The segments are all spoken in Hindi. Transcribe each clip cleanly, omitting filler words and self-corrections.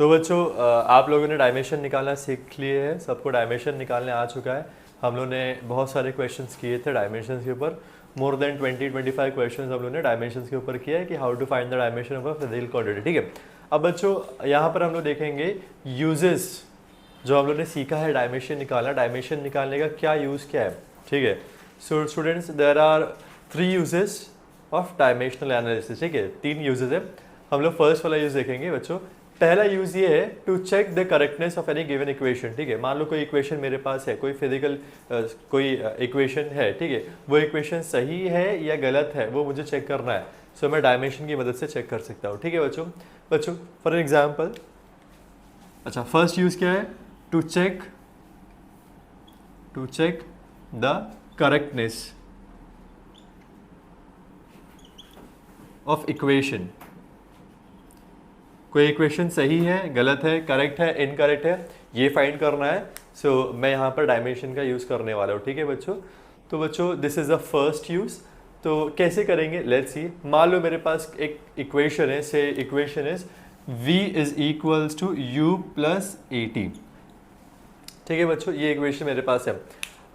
तो बच्चों आप लोगों ने डायमेंशन निकालना सीख लिए हैं, सबको डायमेंशन निकालने आ चुका है। हम लोगों ने बहुत सारे क्वेश्चंस किए थे डायमेंशंस के ऊपर, मोर देन 20-25 क्वेश्चंस हम लोगों ने डायमेंशंस के ऊपर किया है कि how to find the dimension of a physical quantity. ठीक है, अब बच्चों यहाँ पर हम लोग देखेंगे यूजेस, जो हम लोग ने सीखा है डायमेंशन निकालना, डायमेंशन निकालने का क्या यूज़ क्या है। ठीक है, so students there are 3 uses of dimensional analysis. ठीक है, 3 यूजेस है। हम लोग फर्स्ट वाला यूज देखेंगे बच्चों। पहला यूज ये है to check the correctness of any given equation. ठीक है, मान लो कोई इक्वेशन मेरे पास है, कोई फिजिकल कोई इक्वेशन है। ठीक है, वो इक्वेशन सही है या गलत है वो मुझे चेक करना है। सो मैं डायमेंशन की मदद से चेक कर सकता हूँ। ठीक है बच्चों फॉर एग्जाम्पल, अच्छा फर्स्ट यूज क्या है, to check the correctness of equation. कोई इक्वेशन सही है, गलत है, करेक्ट है, इनकरेक्ट है, ये फाइंड करना है। सो मैं यहाँ पर डायमेंशन का यूज़ करने वाला हूँ। ठीक है बच्चों, तो बच्चों this is the first use. तो कैसे करेंगे, लेट्स सी। मान लो मेरे पास एक इक्वेशन है, say equation is v is equals to u plus a t. ठीक है बच्चों, ये इक्वेशन मेरे पास है।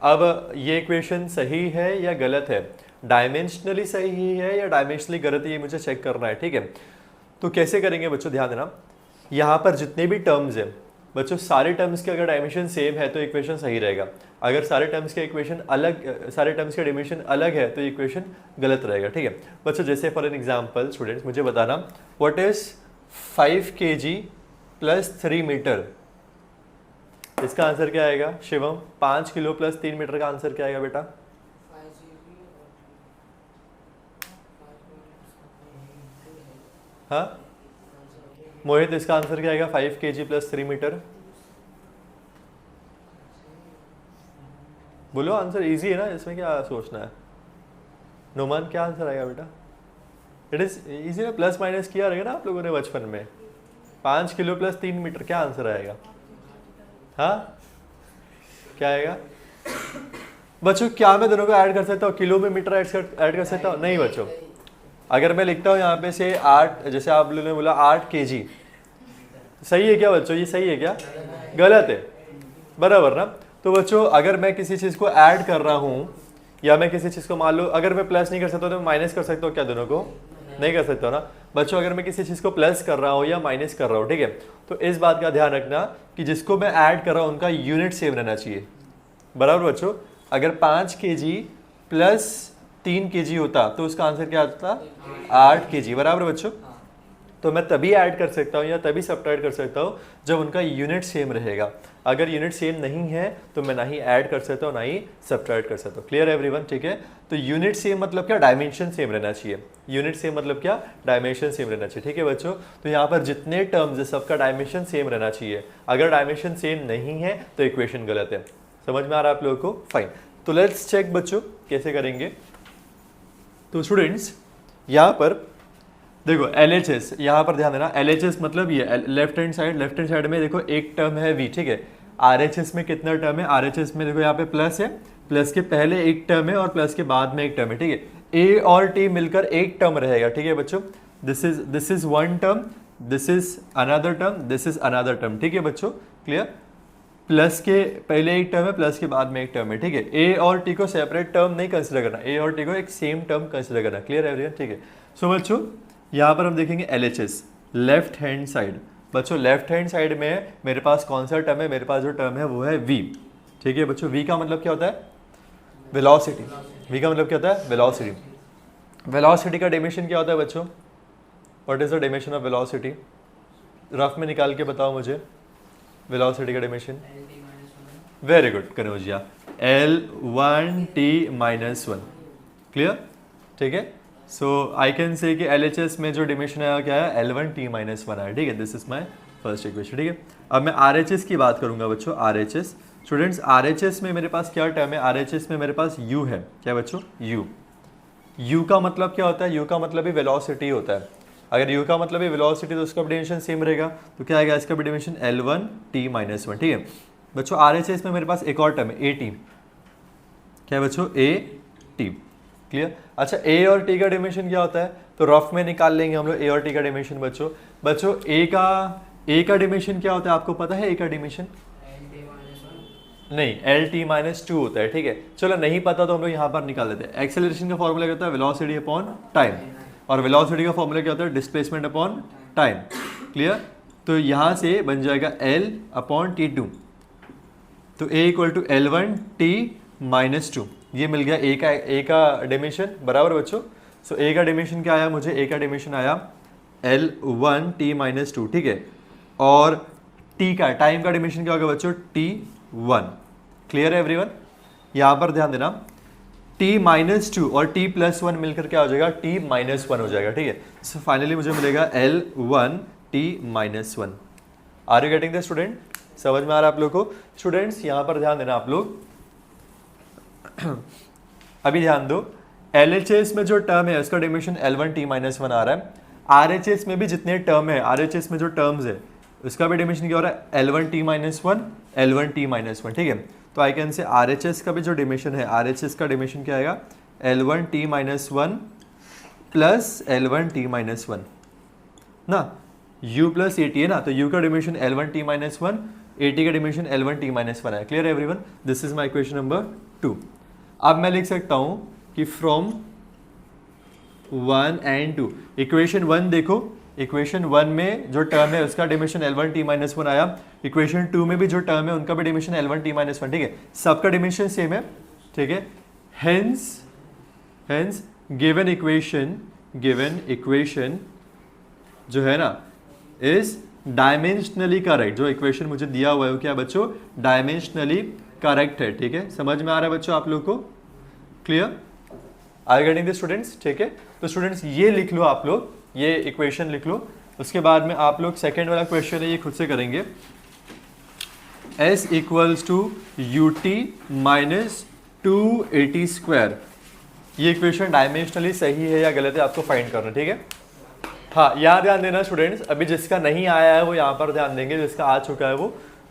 अब ये इक्वेशन सही है या गलत है, डायमेंशनली सही है या डायमेंशनली गलत है, ये मुझे चेक करना है। ठीक है, तो कैसे करेंगे बच्चों, ध्यान देना। यहाँ पर जितने भी टर्म्स हैं बच्चों, सारे टर्म्स के अगर डायमेंशन सेम है तो इक्वेशन सही रहेगा। अगर सारे टर्म्स के इक्वेशन अलग, सारे टर्म्स के डायमेंशन अलग है तो इक्वेशन गलत रहेगा। ठीक है बच्चों, जैसे फॉर एन एग्जांपल स्टूडेंट्स मुझे बताना, what is 5 kg plus 3 metre. इसका आंसर क्या आएगा शिवम? 5 किलो प्लस 3 मीटर का आंसर क्या आएगा बेटा? हाँ मोहित, इसका आंसर क्या आएगा 5 kg प्लस 3 मीटर? बोलो आंसर, इजी है ना, इसमें क्या सोचना है। नोमान क्या आंसर आएगा बेटा? इट इज इजी ना, प्लस माइनस किया रहेगा ना आप लोगों ने बचपन में। 5 किलो प्लस 3 मीटर, क्या आंसर आएगा? हाँ क्या आएगा बच्चों? क्या मैं दोनों को ऐड कर सकता हूँ, किलो में मीटर ऐड कर सकता हूँ? नहीं बच्चों, अगर मैं लिखता हूँ यहाँ पे से 8, जैसे आप लोगों ने बोला 8 kg, सही है क्या बच्चों? ये सही है क्या, गलत है? बराबर ना। तो बच्चों अगर मैं किसी चीज़ को ऐड कर रहा हूँ या मैं किसी चीज़ को, मान लो अगर मैं प्लस नहीं कर सकता तो मैं माइनस कर सकता हूँ क्या दोनों को? नहीं कर सकता ना बच्चों। अगर मैं किसी चीज़ को प्लस कर रहा हूँ या माइनस कर रहा हूँ, ठीक है, तो इस बात का ध्यान रखना कि जिसको मैं ऐड कर रहा हूँ उनका यूनिट सेम रहना चाहिए। बराबर बच्चों, अगर 5 kg प्लस 3 kg होता तो उसका आंसर क्या आता? 8 kg। बराबर बच्चों, तो मैं तभी ऐड कर सकता हूँ या तभी सब्ट्रैक्ट कर सकता हूँ जब उनका यूनिट सेम रहेगा। अगर यूनिट सेम नहीं है तो मैं ना ही ऐड कर सकता हूँ ना ही सब्ट्रैक्ट कर सकता हूँ। Clear everyone? ठीक है, तो यूनिट सेम मतलब क्या, डायमेंशन सेम रहना चाहिए। यूनिट सेम मतलब क्या, डायमेंशन सेम रहना चाहिए। ठीक है बच्चों, तो यहाँ पर जितने टर्म्स है सबका डायमेंशन सेम रहना चाहिए। अगर डायमेंशन सेम नहीं है तो इक्वेशन गलत है। समझ में आ रहा है आप लोगों को? फाइन, तो लेट्स चेक बच्चों कैसे करेंगे। तो स्टूडेंट्स यहाँ पर देखो LHS, यहाँ पर ध्यान देना। LHS मतलब ये लेफ्ट हैंड साइड में देखो एक टर्म है V। ठीक है, RHS में कितना टर्म है? RHS में देखो यहाँ पे प्लस है, प्लस के पहले एक टर्म है और प्लस के बाद में एक टर्म है। ठीक है, A और T मिलकर एक टर्म रहेगा। ठीक है बच्चों, this is one term, this is another term, this is another term. ठीक है बच्चों, क्लियर? प्लस के पहले एक टर्म है, प्लस के बाद में एक टर्म है। ठीक है, A और T को सेपरेट टर्म नहीं कंसिडर करना, A और T को एक सेम टर्म कंसिडर करना। क्लियर है? ठीक है, सो बच्चों यहाँ पर हम देखेंगे LHS लेफ्ट हैंड साइड। बच्चों लेफ्ट हैंड साइड में मेरे पास कौन सा टर्म है? मेरे पास जो टर्म है वो है V। ठीक है बच्चों, V का मतलब क्या होता है? वेलोसिटी। V का मतलब क्या होता है? वेलोसिटी। वेलोसिटी का डायमेंशन क्या होता है बच्चों? What is the dimension of velocity? Rough में निकाल के बताओ मुझे वेलोसिटी का dimension. Very good Kanaujia, L1T-1। Clear? ठीक है, सो आई कैन से कि LHS में जो डिमेंशन है क्या है? L1T-1 है। ठीक है, this is my first equation. ठीक है, अब मैं RHS की बात करूंगा बच्चों। RHS स्टूडेंट्स, RHS में मेरे पास क्या टर्म है? RHS में मेरे पास U है। क्या बच्चों? U का मतलब क्या होता है? U का मतलब ही वेलोसिटी होता है। अगर U का मतलब ही वेलोसिटी तो उसका भी डिमेंशन सेम रहेगा, तो क्या आएगा? इसका भी डिमेंशन L1T-1। ठीक है बच्चों, RHS में मेरे पास एक और टर्म है AT। क्या है बच्चों? AT। क्लियर? अच्छा, A और T का डायमेंशन क्या होता है? तो रफ में निकाल लेंगे हम लोग A और T का डायमेंशन। बच्चों A का ए का डिमेंशन क्या होता है आपको पता है? ए का डिमेंशन नहीं, एल टी माइनस टू होता है, ठीक है। चलो नहीं पता तो हम लोग यहाँ पर निकाल देते हैं। एक्सेलरेशन का फॉर्मूला क्या होता है? वेलोसिटी अपॉन टाइम, और वेलोसिटी का फॉर्मूला क्या होता है? Displacement upon time. क्लियर? तो यहाँ से बन जाएगा एल अपॉन टी टू, तो a equal to L one T minus two. ये मिल गया ए का डिमेंशन, बराबर बच्चों। सो ए का डिमेंशन क्या आया मुझे? ए का डिमेंशन आया L one T minus to, ठीक है। और टी का, टाइम का डिमेंशन क्या होगा बच्चों? T one. क्लियर है एवरीवन? यहां पर ध्यान देना, t माइनस टू और t प्लस वन मिलकर क्या हो जाएगा? t माइनस वन हो जाएगा, ठीक है। सो फाइनली मुझे मिलेगा l one t minus one. Are you getting the student? समझ में आ रहा है आप लोग को? स्टूडेंट्स यहां पर ध्यान देना आप लोग। अभी ध्यान दो, LHS में जो टर्म है उसका dimension L1 t minus one आ रहा है। RHS में भी जितने टर्म है, RHS में जो टर्म्स है उसका भी डिमेंशन क्या हो रहा है? L1 t minus one, L1 t minus one, ठीक है। तो आई कैन से RHS का भी जो डिमेंशन है, RHS का डिमेंशन क्या आएगा? L1 t minus one plus L1 t minus one ना, U प्लस AT है ना, तो U का dimension L1 t minus one, AT का dimension L1 t minus one है। Clear everyone? This is my equation number 2। अब मैं लिख सकता हूं कि फ्रॉम 1 एंड 2, इक्वेशन 1 देखो, इक्वेशन 1 में जो टर्म है उसका dimension L1 t minus one आया, इक्वेशन 2 में भी जो टर्म है उनका भी dimension L1 t minus one, ठीक है। सबका डिमेंशन सेम है, ठीक है। हेंस गिवन इक्वेशन जो है ना इज डायमेंशनली करेक्ट। जो इक्वेशन मुझे दिया हुआ है वो क्या बच्चों? डायमेंशनली करेक्ट है, ठीक है। समझ में आ रहा है बच्चों आप लोग को? Clear? Are you getting the students? ठीक है। तो स्टूडेंट्स ये लिख लो आप लोग, ये इक्वेशन लिख लो। उसके बाद में आप लोग सेकेंड वाला क्वेश्चन है ये खुद से करेंगे। S equals to u t minus two a t square, ये इक्वेशन डायमेंशनली सही है या गलत है आपको फाइंड करना, ठीक है। हाँ, यहाँ ध्यान देना स्टूडेंट्स, अभी जिसका नहीं आया है वो यहाँ पर ध्यान देंगे, जिसका आ चुका है वो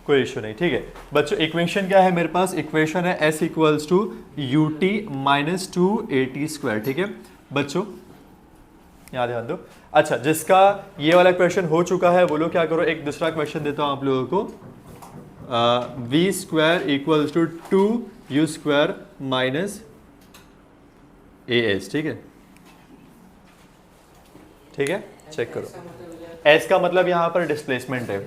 कोई इश्यू नहीं, ठीक है। बच्चों इक्वेशन क्या है मेरे पास? इक्वेशन है S equals to u t minus two a t square, ठीक है बच्चों, यहाँ ध्यान दो। अच्छा, जिसका ये वाला क्वेश्चन हो चुका है वो लोग क्या करो, एक दूसरा क्वेश्चन देता हूँ आप लोगों को। V square equals to two u square minus a s, ठीक है, ठीक है। चेक करो, एस का मतलब यहाँ पर डिस्प्लेसमेंट है।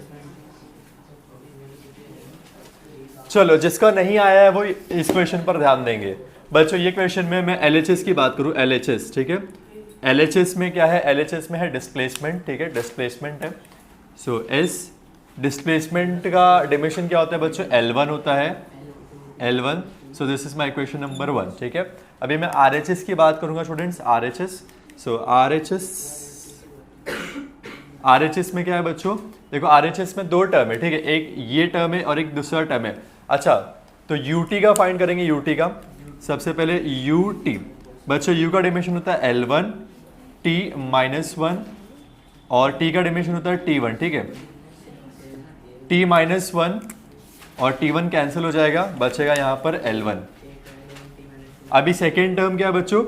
चलो जिसका नहीं आया है वो इस क्वेश्चन पर ध्यान देंगे। बच्चों ये क्वेश्चन में मैं LHS की बात करूं, LHS, ठीक है। LHS में क्या है? LHS में है डिस्प्लेसमेंट, ठीक है, डिस्प्लेसमेंट है। सो S डिस्प्लेसमेंट का डिमेंशन क्या होता है बच्चों? L1 होता है, L1। So this is my equation number 1, ठीक है। अभी मैं RHS की बात करूंगा स्टूडेंट्स, RHS। सो RHS में क्या है बच्चों? देखो RHS में दो टर्म है, ठीक है, एक ये टर्म है और एक दूसरा टर्म है। अच्छा, तो UT का फाइंड करेंगे, UT का। सबसे पहले UT बच्चों, U का डिमेंशन होता है L1 T माइनस वन और T का डिमेंशन होता है T1, ठीक है। T माइनस वन और T1 कैंसिल हो जाएगा, बचेगा यहाँ पर L1। अभी सेकेंड टर्म क्या है बच्चों?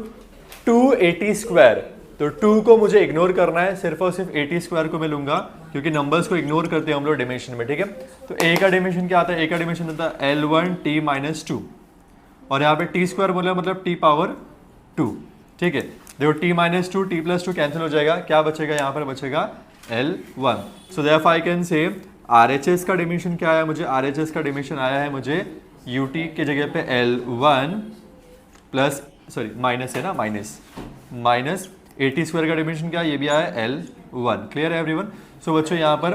280 स्क्वायर, तो 2 को मुझे इग्नोर करना है, सिर्फ और सिर्फ 80 स्क्वायर को मैं लूंगा, क्योंकि नंबर्स को इग्नोर करते हैं हम लोग डिमेंशन में, ठीक है। तो A का डिमेंशन क्या आता है? A का डिमेंशन होता है L1 T माइनस टू, और यहाँ पे टी स्क्वायर बोला मतलब T पावर 2, ठीक है। देखो T minus two, T plus two cancel हो जाएगा, क्या बचेगा यहाँ पर? बचेगा L1। So therefore I can से RHS का डिमेंशन क्या आया मुझे? RHS का डिमेंशन आया है मुझे UT के जगह पे L1 प्लस, सॉरी माइनस है ना, माइनस 80 स्क्वायर का डिमेंशन क्या है? ये भी आया L1। क्लियर है एवरीवन? सो बच्चों यहाँ पर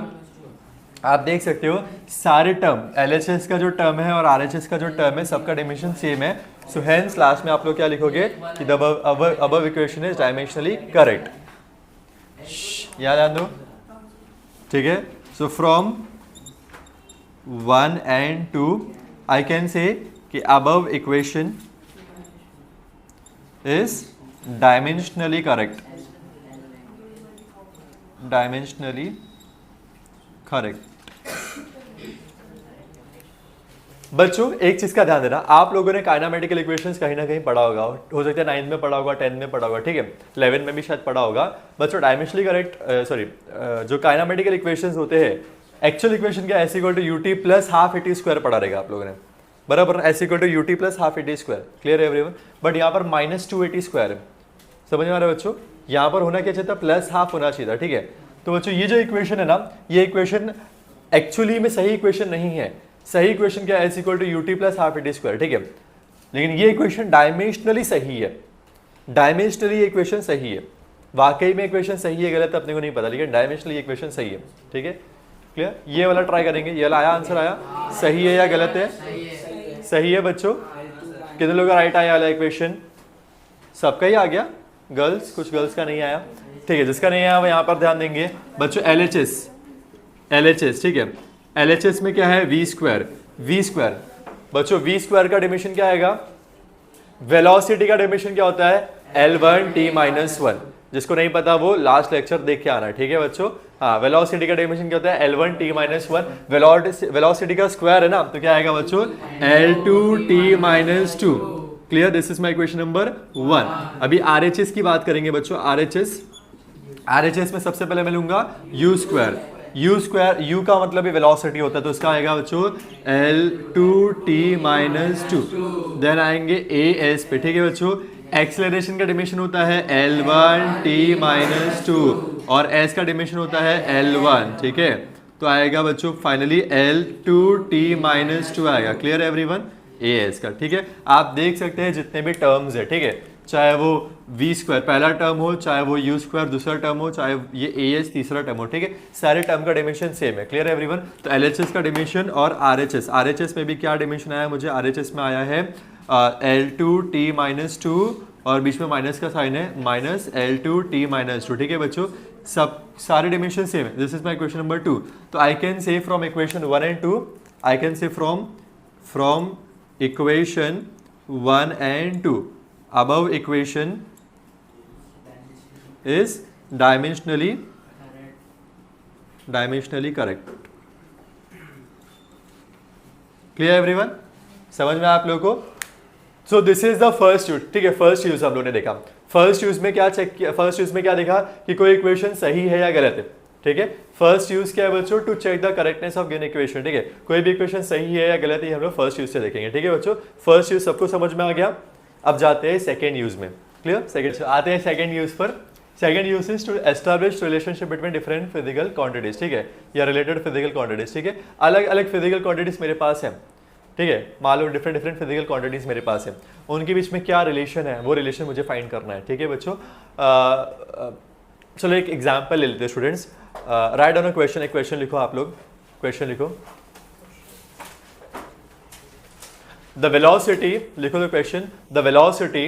आप देख सकते हो सारे टर्म, LHS का जो टर्म है और RHS का जो टर्म है सबका डिमेंशन सेम है। सो हेंस लास्ट में आप लोग क्या लिखोगे कि the above equation is dimensionally correct. याद ध्यान दो, ठीक है। So from 1 and 2 I can say कि above equation is dimensionally correct, dimensionally correct. बच्चों एक चीज का ध्यान देना, आप लोगों ने काइनेमेटिकल इक्वेशंस कहीं ना कहीं पढ़ा होगा, हो सकता है 9th में पढ़ा होगा, 10th में पढ़ा होगा, ठीक है, 11 में भी शायद पढ़ा होगा। बच्चों डायमेंशनली करेक्ट, सॉरी जो काइनेमेटिकल इक्वेशंस होते हैं एक्चुअल इक्वेशन क्या, s equal to u t plus half a t square पढ़ा रहेगा आप लोगों ने, बराबर, s equal to u t plus half a t square, clear है एवरीवन। बट यहाँ पर minus two a t square है, समझ में आ रहा है बच्चों, यहाँ पर होना क्या चाहिए था, प्लस हाफ होना चाहिए था, ठीक है। तो बच्चों ये जो इक्वेशन है ना, ये इक्वेशन एक्चुअली में सही इक्वेशन नहीं है। सही इक्वेशन क्या है, s equal to u t plus half a t square, ठीक है। लेकिन ये इक्वेशन डायमेंशनली सही है, डायमेंशनली ये इक्वेशन सही है। वाकई में इक्वेशन सही है गलत अपने को नहीं पता, लेकिन डायमेंशनली इक्वेशन सही है, ठीक है, क्लियर। ये वाला ट्राई करेंगे, ये वाला आया आंसर आया, सही है या गलत है, सही है बच्चों। कितने लोगों का राइट आया वाला इक्वेशन, सबका ही आ गया, गर्ल्स, कुछ गर्ल्स का नहीं आया, ठीक है। जिसका नहीं आया वो यहाँ पर ध्यान देंगे बच्चों, एलएचएस, एलएचएस, ठीक है। एलएचएस में क्या है, वी स्क्वायर, वी स्क्वायर बच्चों, वी स्क्वायर का डेफिनेशन क्या आएगा, वेलोसिटी का डेफिनेशन क्या होता है, L1 t माइनस 1। जिसको नहीं पता वो लास्ट लेक्चर देख के आना, ठीक है बच्चों। हाँ, वेलोसिटी का डेफिनेशन क्या होता है, L1 t माइनस 1। वेलोसिटी का स्क्वायर है ना, तो क्या आएगा बच्चों, L2 t minus 2, clear. This is my equation number 1। अभी आरएचएस की बात करेंगे बच्चों, आरएचएस, आरएचएस में सबसे पहले मैं लूंगा you square, you square, you का मतलब वेलोसिटी होता है, तो इसका आएगा बच्चों L2t माइनस 2। देन आएंगे ए एस पे, ठीक है बच्चों। एक्सेलरेशन का डिमेंशन होता है L1t माइनस 2 और एस का डिमेंशन होता है L1, ठीक है। तो आएगा बच्चों फाइनली L2t माइनस 2 आएगा, क्लियर एवरीवन, ए एस का, ठीक है। आप देख सकते हैं जितने भी टर्म्स है, ठीक है, चाहे वो वी स्क्वायर पहला टर्म हो, चाहे वो यू स्क्वायर दूसरा टर्म हो, चाहे ये ए एस तीसरा टर्म हो, ठीक है, सारे टर्म का डिमेंशन सेम है, क्लियर है एवरीवन। तो एलएचएस का डिमेंशन और आरएचएस, आरएचएस में भी क्या डिमेंशन आया मुझे, आरएचएस में आया है L2t माइनस 2 और बीच में माइनस का साइन है, माइनस L2t माइनस 2, ठीक है बच्चों। सब सारे डिमेंशन सेम है। This is my equation number 2। तो आई कैन से from equation 1 and 2, I can से from equation 1 and 2 above equation is dimensionally correct, clear everyone, समझ में आप लोगों को। So this is the first use, ठीक है, फर्स्ट यूज हम लोगों ने देखा। फर्स्ट यूज में क्या चेक किया, फर्स्ट यूज में क्या देखा कि कोई इक्वेशन सही है या गलत है, ठीक है। फर्स्ट यूज क्या है बच्चों, to check the correctness of given equation, ठीक है। कोई भी इक्वेशन सही है या गलत है हम लोग फर्स्ट यूज से देखेंगे, ठीक है बच्चों। फर्स्ट यूज सबको समझ में आ गया। अब जाते हैं सेकेंड यूज में, क्लियर। सेकेंड आते हैं सेकेंड यूज पर। Second use is to establish relationship between different physical quantities, ठीक है, या रिलेटेड फिजिकल क्वांटिटीज, ठीक है। अलग अलग फिजिकल क्वांटिटीज मेरे पास है, ठीक है, मान लो डिफरेंट डिफरेंट फिजिकल क्वांटिटीज मेरे पास है, उनके बीच में क्या रिलेशन है, वो रिलेशन मुझे फाइंड करना है, ठीक है बच्चों। चलो एक एग्जाम्पल ले लेते हैं students. Write down a question, एक क्वेश्चन लिखो आप लोग, क्वेश्चन लिखो। The velocity, लिखो the question, the velocity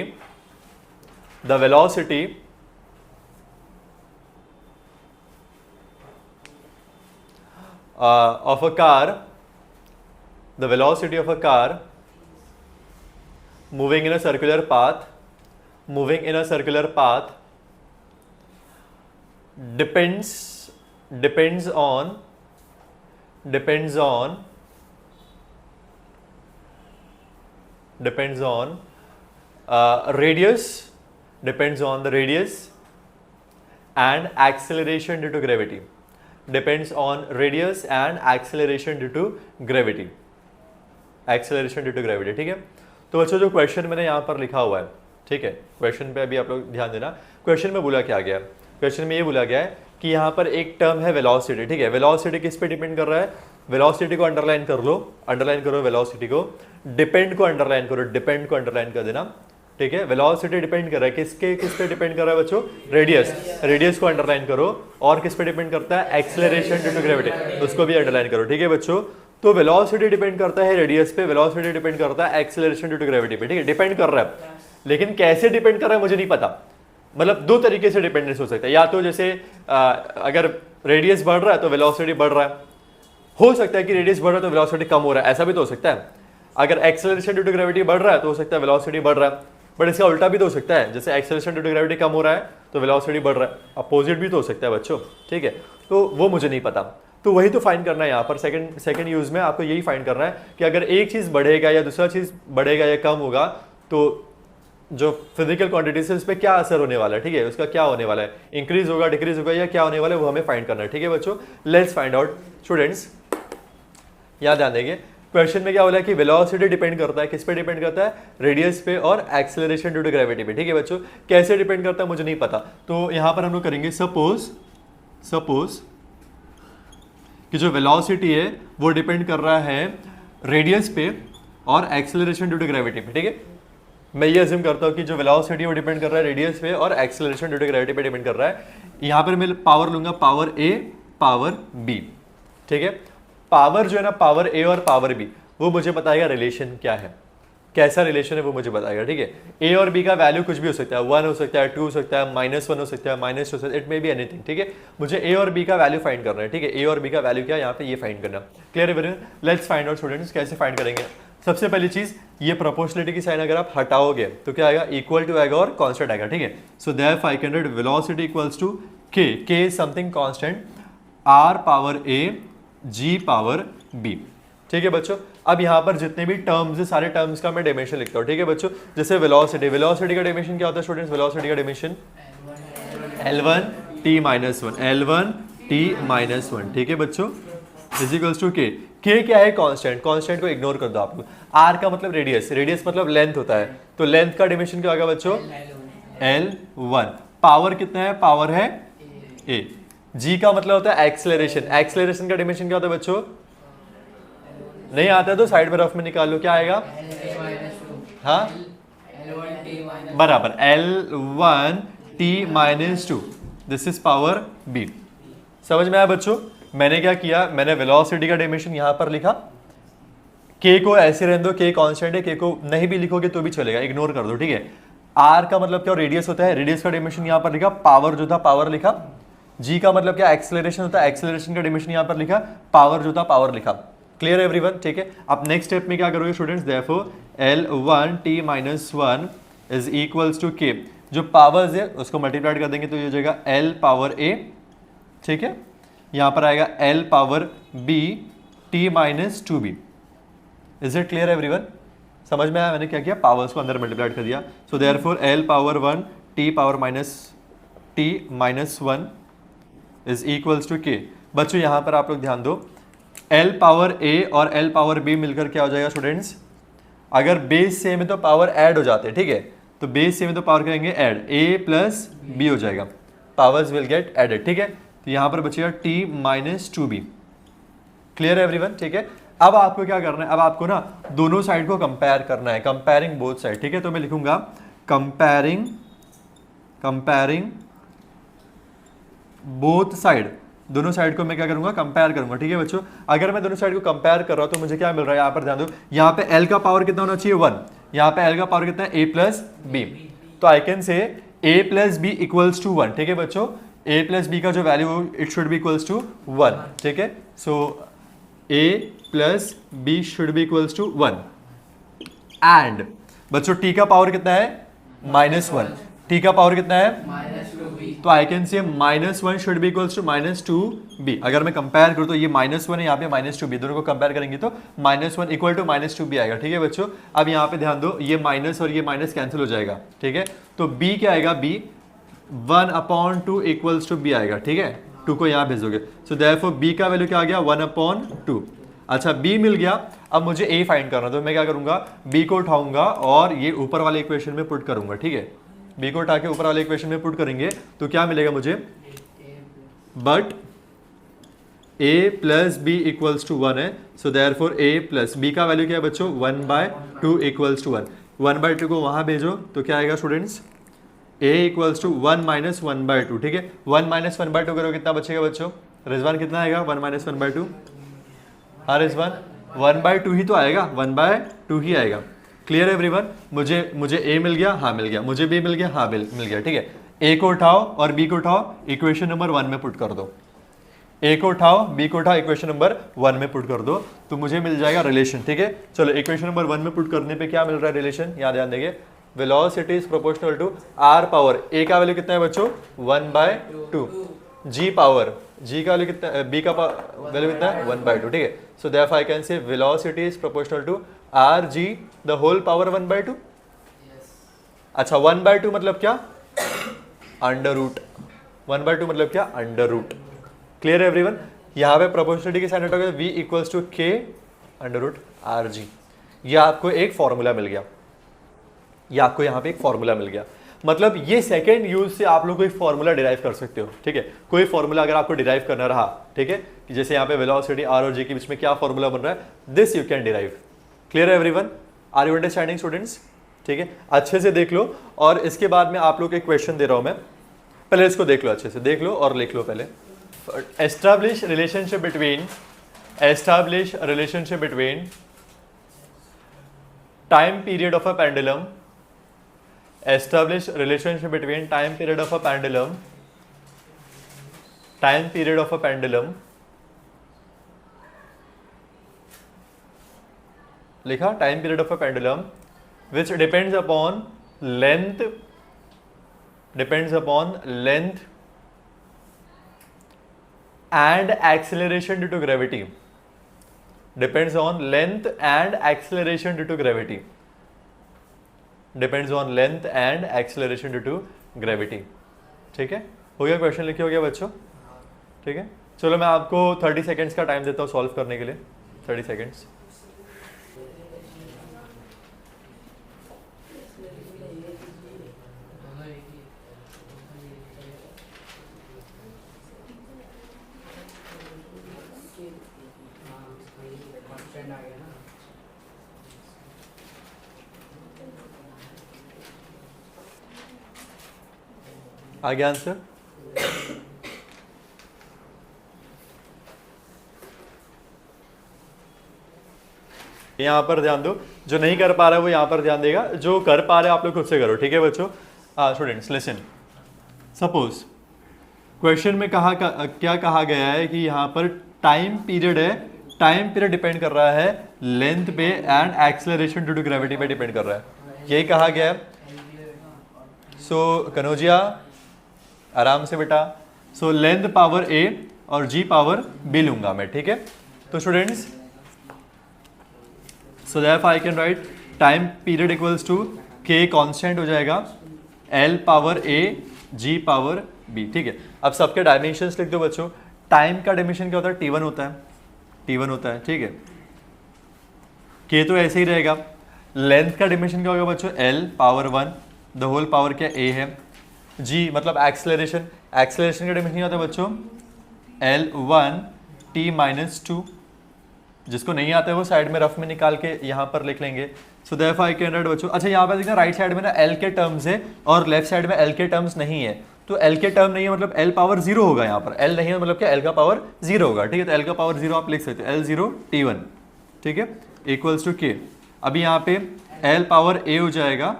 of a car, the velocity of a car moving in a circular path, depends on radius, depends on the radius and acceleration due to gravity, depends on radius and acceleration due to gravity, ठीक है। तो बच्चों जो क्वेश्चन मैंने यहाँ पर लिखा हुआ है, ठीक है, क्वेश्चन पे अभी आप लोग ध्यान देना। क्वेश्चन में बोला क्या गया, क्वेश्चन में ये बोला गया है कि यहाँ पर एक टर्म है वेलोसिटी, ठीक है। वेलोसिटी किस पे डिपेंड कर रहा है, वेलोसिटी को अंडरलाइन कर लो, अंडरलाइन करो वेलोसिटी को, डिपेंड को अंडरलाइन करो, डिपेंड को अंडरलाइन कर देना, ठीक है। वेलोसिटी डिपेंड कर रहा है किस पे डिपेंड कर रहा है बच्चों, रेडियस, रेडियस को अंडरलाइन करो। और किस पे डिपेंड करता है, एक्सेलरेशन ड्यू टू ग्रेविटी, उसको भी अंडरलाइन करो, ठीक है बच्चों। तो वेलोसिटी डिपेंड करता है रेडियस पे, वेलोसिटी डिपेंड करता है एक्सेलरेशन ड्यू टू ग्रेविटी पे, ठीक है, डिपेंड कर रहा है। लेकिन कैसे डिपेंड कर रहा है मुझे नहीं पता, मतलब दो तरीके से डिपेंडेंस हो सकता है। या तो जैसे अगर रेडियस बढ़ रहा है तो वेलोसिटी बढ़ रहा है, हो सकता है कि रेडियस बढ़ रहा है तो वेलोसिटी कम हो रहा है, ऐसा भी तो हो सकता है। अगर एक्सेलरेशन ड्यू टू ग्रेविटी बढ़ रहा है तो हो सकता है वेलोसिटी बढ़ रहा है, बट इसका उल्टा भी तो हो सकता है, जैसे एक्सेलरेशन ड्यू टू ग्रेविटी कम हो रहा है तो वेलोसिटी बढ़ रहा है, अपोजिट भी तो हो सकता है बच्चों, ठीक है। तो वो मुझे नहीं पता, तो वही तो फाइंड करना है यहाँ पर। सेकंड यूज में आपको यही फाइंड करना है कि अगर एक चीज़ बढ़ेगा या दूसरा चीज़ बढ़ेगा या कम होगा तो जो फिजिकल क्वांटिटीज है उस पर क्या असर होने वाला है, ठीक है, उसका क्या होने वाला है, इंक्रीज होगा, डिक्रीज होगा या क्या होने वाला है, वो हमें फाइंड करना है, ठीक है बच्चों। Let's find out. स्टूडेंट्स यहाँ ध्यान देंगे, क्वेश्चन में क्या बोला है कि वेलोसिटी डिपेंड करता है, किस पे डिपेंड करता है, रेडियस पे और एक्सेलरेशन ड्यू टू ग्रेविटी पे। ठीक है बच्चों, कैसे डिपेंड करता है मुझे नहीं पता, तो यहाँ पर हम लोग करेंगे सपोज कि जो वेलोसिटी है वो डिपेंड कर रहा है रेडियस पे और एक्सेलरेशन ड्यू टू ग्रेविटी पे। ठीक है, मैं ये अज्यूम करता हूँ कि जो वेलोसिटी है वो डिपेंड कर रहा है रेडियस पे और एक्सेलरेशन ड्यू टू ग्रेविटी पे डिपेंड कर रहा है। यहाँ पर मैं पावर लूंगा, पावर ए पावर बी। ठीक है, पावर जो है ना, पावर ए और पावर बी, वो मुझे बताएगा रिलेशन क्या है, कैसा रिलेशन है वो मुझे बताएगा। ठीक है, ए और बी का वैल्यू कुछ भी हो सकता है, 1 हो सकता है, 2 हो सकता है, -1 हो सकता है, -2 हो सकता है, इट मे बी एनीथिंग। ठीक है, मुझे ए और बी का वैल्यू फाइंड करना है। ठीक है, ए और बी का वैल्यू क्या है यहाँ पे, ये फाइंड करना। क्लियर है? लेट्स फाइंड आउट स्टूडेंट्स, कैसे फाइंड करेंगे। सबसे पहली चीज, ये प्रोपोर्शनलिटी की साइन अगर आप हटाओगे तो क्या आएगा, इक्वल टू आएगा और कांस्टेंट आएगा। ठीक है, so therefore I can write velocity equals to k is something constant, r power a g power b. ठीक है बच्चों, अब यहाँ पर जितने भी टर्म्स है सारे टर्म्स का मैं डायमेंशन लिखता हूँ। ठीक है बच्चों, जैसे वेलोसिटी का डायमेंशन क्या होता है स्टूडेंट्स, वेलोसिटी का dimension L1 t minus 1, L1 t minus 1। ठीक है बच्चों, इज इक्वल्स टू के क्या है, कांस्टेंट, कांस्टेंट को इग्नोर कर दो आप लोग। आर का मतलब रेडियस, रेडियस मतलब लेंथ होता है, तो लेंथ का डायमेंशन क्या होगा बच्चों, L1। पावर कितना है, पावर है a। जी का मतलब होता है एक्सेलरेशन, एक्सेलरेशन का डायमेंशन क्या होता है बच्चों, नहीं आता है तो साइड में रफ में निकाल लो, क्या आएगा, हाँ बराबर L1 t minus 2, this is power b। समझ में आया बच्चों, मैंने क्या किया, मैंने वेलोसिटी का डायमेंशन यहां पर लिखा, k को ऐसे रहने दो, k कांस्टेंट है, k को नहीं भी लिखोगे तो भी चलेगा, इग्नोर कर दो। ठीक है, r का मतलब क्या, रेडियस होता है, रेडियस का डायमेंशन यहां पर लिखा, पावर जो था पावर लिखा, g का मतलब क्या, एक्सेलरेशन होता है, एक्सेलरेशन का डायमेंशन यहां पर लिखा, पावर जो था पावर लिखा। Clear everyone? ठीक है, अब नेक्स्ट स्टेप में क्या करोगे students, therefore L1 t minus 1 is equals to k, जो पावर्स है उसको मल्टीप्लाई कर देंगे तो ये हो जाएगा L पावर a। ठीक है, यहां पर आएगा L power b t minus 2b। Is it clear everyone? समझ में आया मैंने क्या किया, पावर्स को अंदर मल्टीप्लाई कर दिया। So therefore L power 1 t power t minus 1 is equals to k। बच्चों यहां पर आप लोग ध्यान दो, L पावर a और L पावर b मिलकर क्या हो जाएगा स्टूडेंट्स, अगर बेस सेम है तो पावर ऐड हो जाते हैं। ठीक है, तो बेस सेम है तो पावर करेंगे ऐड, a प्लस b हो जाएगा, पावर्स विल गेट एडेड। ठीक है, तो यहां पर बचेगा t minus 2b। Clear everyone? ठीक है, अब आपको क्या करना है, अब आपको ना दोनों साइड को कंपेयर करना है, कंपेयरिंग बोथ साइड। ठीक है, तो मैं लिखूंगा कंपेयरिंग बोथ साइड, दोनों साइड को मैं क्या करूंगा, कंपेयर करूंगा। ठीक है बच्चों, अगर मैं दोनों साइड को कंपेयर कर रहा हूं तो मुझे क्या मिल रहा है, यहाँ पर ध्यान दो, यहाँ पे L का पावर कितना होना चाहिए, 1, यहाँ पे L का पावर कितना है, a प्लस b, तो I can say a plus b equals to 1। ठीक है बच्चों, a प्लस बी का जो value it should be equals to 1। ठीक है, so a plus b should be equals to 1 and बच्चों t का पावर कितना है, -1, t का पावर कितना है, तो I can say -1 should be equals to -2b। अगर मैं कंपेयर करूं तो ये -1 है, यहाँ पे -2b, दोनों को कंपेयर करेंगे तो -1 इक्वल टू -2b आएगा। ठीक है बच्चों, अब यहाँ पे ध्यान दो, ये माइनस और ये माइनस कैंसिल हो जाएगा। ठीक है, तो b क्या आएगा, b 1/2 इक्वल्स टू b आएगा। ठीक है, 2 को यहाँ भेजोगे, सो देयरफॉर b का वैल्यू क्या आ गया, 1/2। अच्छा, b मिल गया, अब मुझे a फाइंड करना, तो मैं क्या करूंगा, b को उठाऊंगा और ये ऊपर वाले इक्वेशन में पुट करूंगा। ठीक है, b को उठा के ऊपर वाले इक्वेशन में पुट करेंगे तो क्या मिलेगा मुझे, but a plus b equals to 1 है, so therefore a plus b का वैल्यू क्या है बच्चों, 1/2 इक्वल्स टू 1। 1/2 को वहां भेजो तो क्या आएगा students, a equals to 1 minus 1/2। ठीक है, 1 माइनस 1/2 करो कितना बचेगा बच्चों, रिजवान कितना आएगा, 1 माइनस 1/2, हाँ रिजवान 1/2 ही तो आएगा, 1/2 ही आएगा। Clear everyone? मुझे a मिल गया, हाँ मिल गया, मुझे b मिल गया, हाँ मिल गया। ठीक है, a को उठाओ और b को उठाओ, इक्वेशन नंबर 1 में पुट कर दो, a को उठाओ b को उठाओ, इक्वेशन नंबर 1 में पुट कर दो, तो मुझे मिल जाएगा रिलेशन। ठीक है, चलो इक्वेशन नंबर 1 में पुट करने पे क्या मिल रहा है रिलेशन, यहाँ ध्यान देंगे, velocity is proportional to r power a का वैल्यू कितना है बच्चों, 1/2, g पावर g का वैल्यू कितना, b का वैल्यू कितना है, 1/2। ठीक है, so therefore I can say velocity is proportional to r g the whole power 1/2। अच्छा, 1/2 मतलब क्या, अंडर रूट, 1/2 मतलब क्या, अंडर रूट। Clear everyone? यहाँ पे प्रोपोर्शनलिटी के साइन हटा गया, v equals to k under root r g. ये आपको एक फॉर्मूला मिल गया, ये आपको यहाँ पे एक फॉर्मूला मिल गया। मतलब ये सेकेंड यूज से आप लोग कोई फॉर्मूला डिराइव कर सकते हो, ठीक है। कोई फॉर्मूला अगर आपको डिराइव करना रहा, ठीक है, कि जैसे यहाँ पे वेलोसिटी आर और जे के बीच में क्या फॉर्मूला बन रहा है, this you can derive. Clear है everyone? Are you understanding students? ठीक है, अच्छे से देख लो। और इसके बाद में आप लोग एक क्वेश्चन दे रहा हूं मैं, पहले इसको देख लो, अच्छे से देख लो और लिख लो पहले। Establish relationship between time period of a pendulum, establish relationship between time period of a pendulum, लिखा time period of a pendulum which depends upon length and acceleration due to gravity, depends on length and acceleration due to gravity, depends on length and acceleration due to gravity. ठीक है, हो गया क्वेश्चन, लिखे हो गया बच्चों? ठीक है, चलो मैं आपको 30 सेकेंड्स का टाइम देता हूँ सॉल्व करने के लिए। 30 सेकेंड्स। आगे आंसर। यहां पर ध्यान दो, जो नहीं कर पा रहा है वो यहां पर ध्यान देगा, जो कर पा रहे आप लोग खुद से करो। ठीक है बच्चों? स्टूडेंट्स लिसन, सपोज क्वेश्चन में क्या कहा गया है कि यहां पर टाइम पीरियड है, टाइम पीरियड डिपेंड कर रहा है लेंथ पे and acceleration due to gravity पे डिपेंड कर रहा है, यही कहा गया है। सो कनौजिया आराम से बेटा। सो लेंथ पावर a और g पावर b लूंगा मैं, ठीक है। तो students, so therefore I can write time period equals to k constant हो जाएगा, l power a g power b, ठीक है। अब सबके डायमेंशंस लिख दो बच्चों। टाइम का डायमेंशन क्या होता है? t1 होता है, t1 होता है, ठीक है। k तो ऐसे ही रहेगा। लेंथ का डायमेंशन क्या होगा बच्चों? l power 1, the whole power क्या a है, g मतलब एक्सेलरेशन, एक्सेलरेशन का डायमेंशन क्या होता है बच्चों? L1 t minus 2। जिसको नहीं आता है वो साइड में रफ में निकाल के यहाँ पर लिख लेंगे। सो देयरफॉर आई कैन राइट बच्चों। अच्छा, यहाँ पर देखना राइट साइड में ना L के टर्म्स है और लेफ्ट साइड में L के टर्म्स नहीं है। तो L के टर्म नहीं है मतलब L पावर 0 होगा, यहाँ पर L नहीं है मतलब क्या? L का पावर 0 होगा, ठीक है। तो L का पावर 0 आप लिख सकते हो, L0 t1, ठीक है, इक्वल्स टू k। अभी यहाँ पे L पावर a हो जाएगा,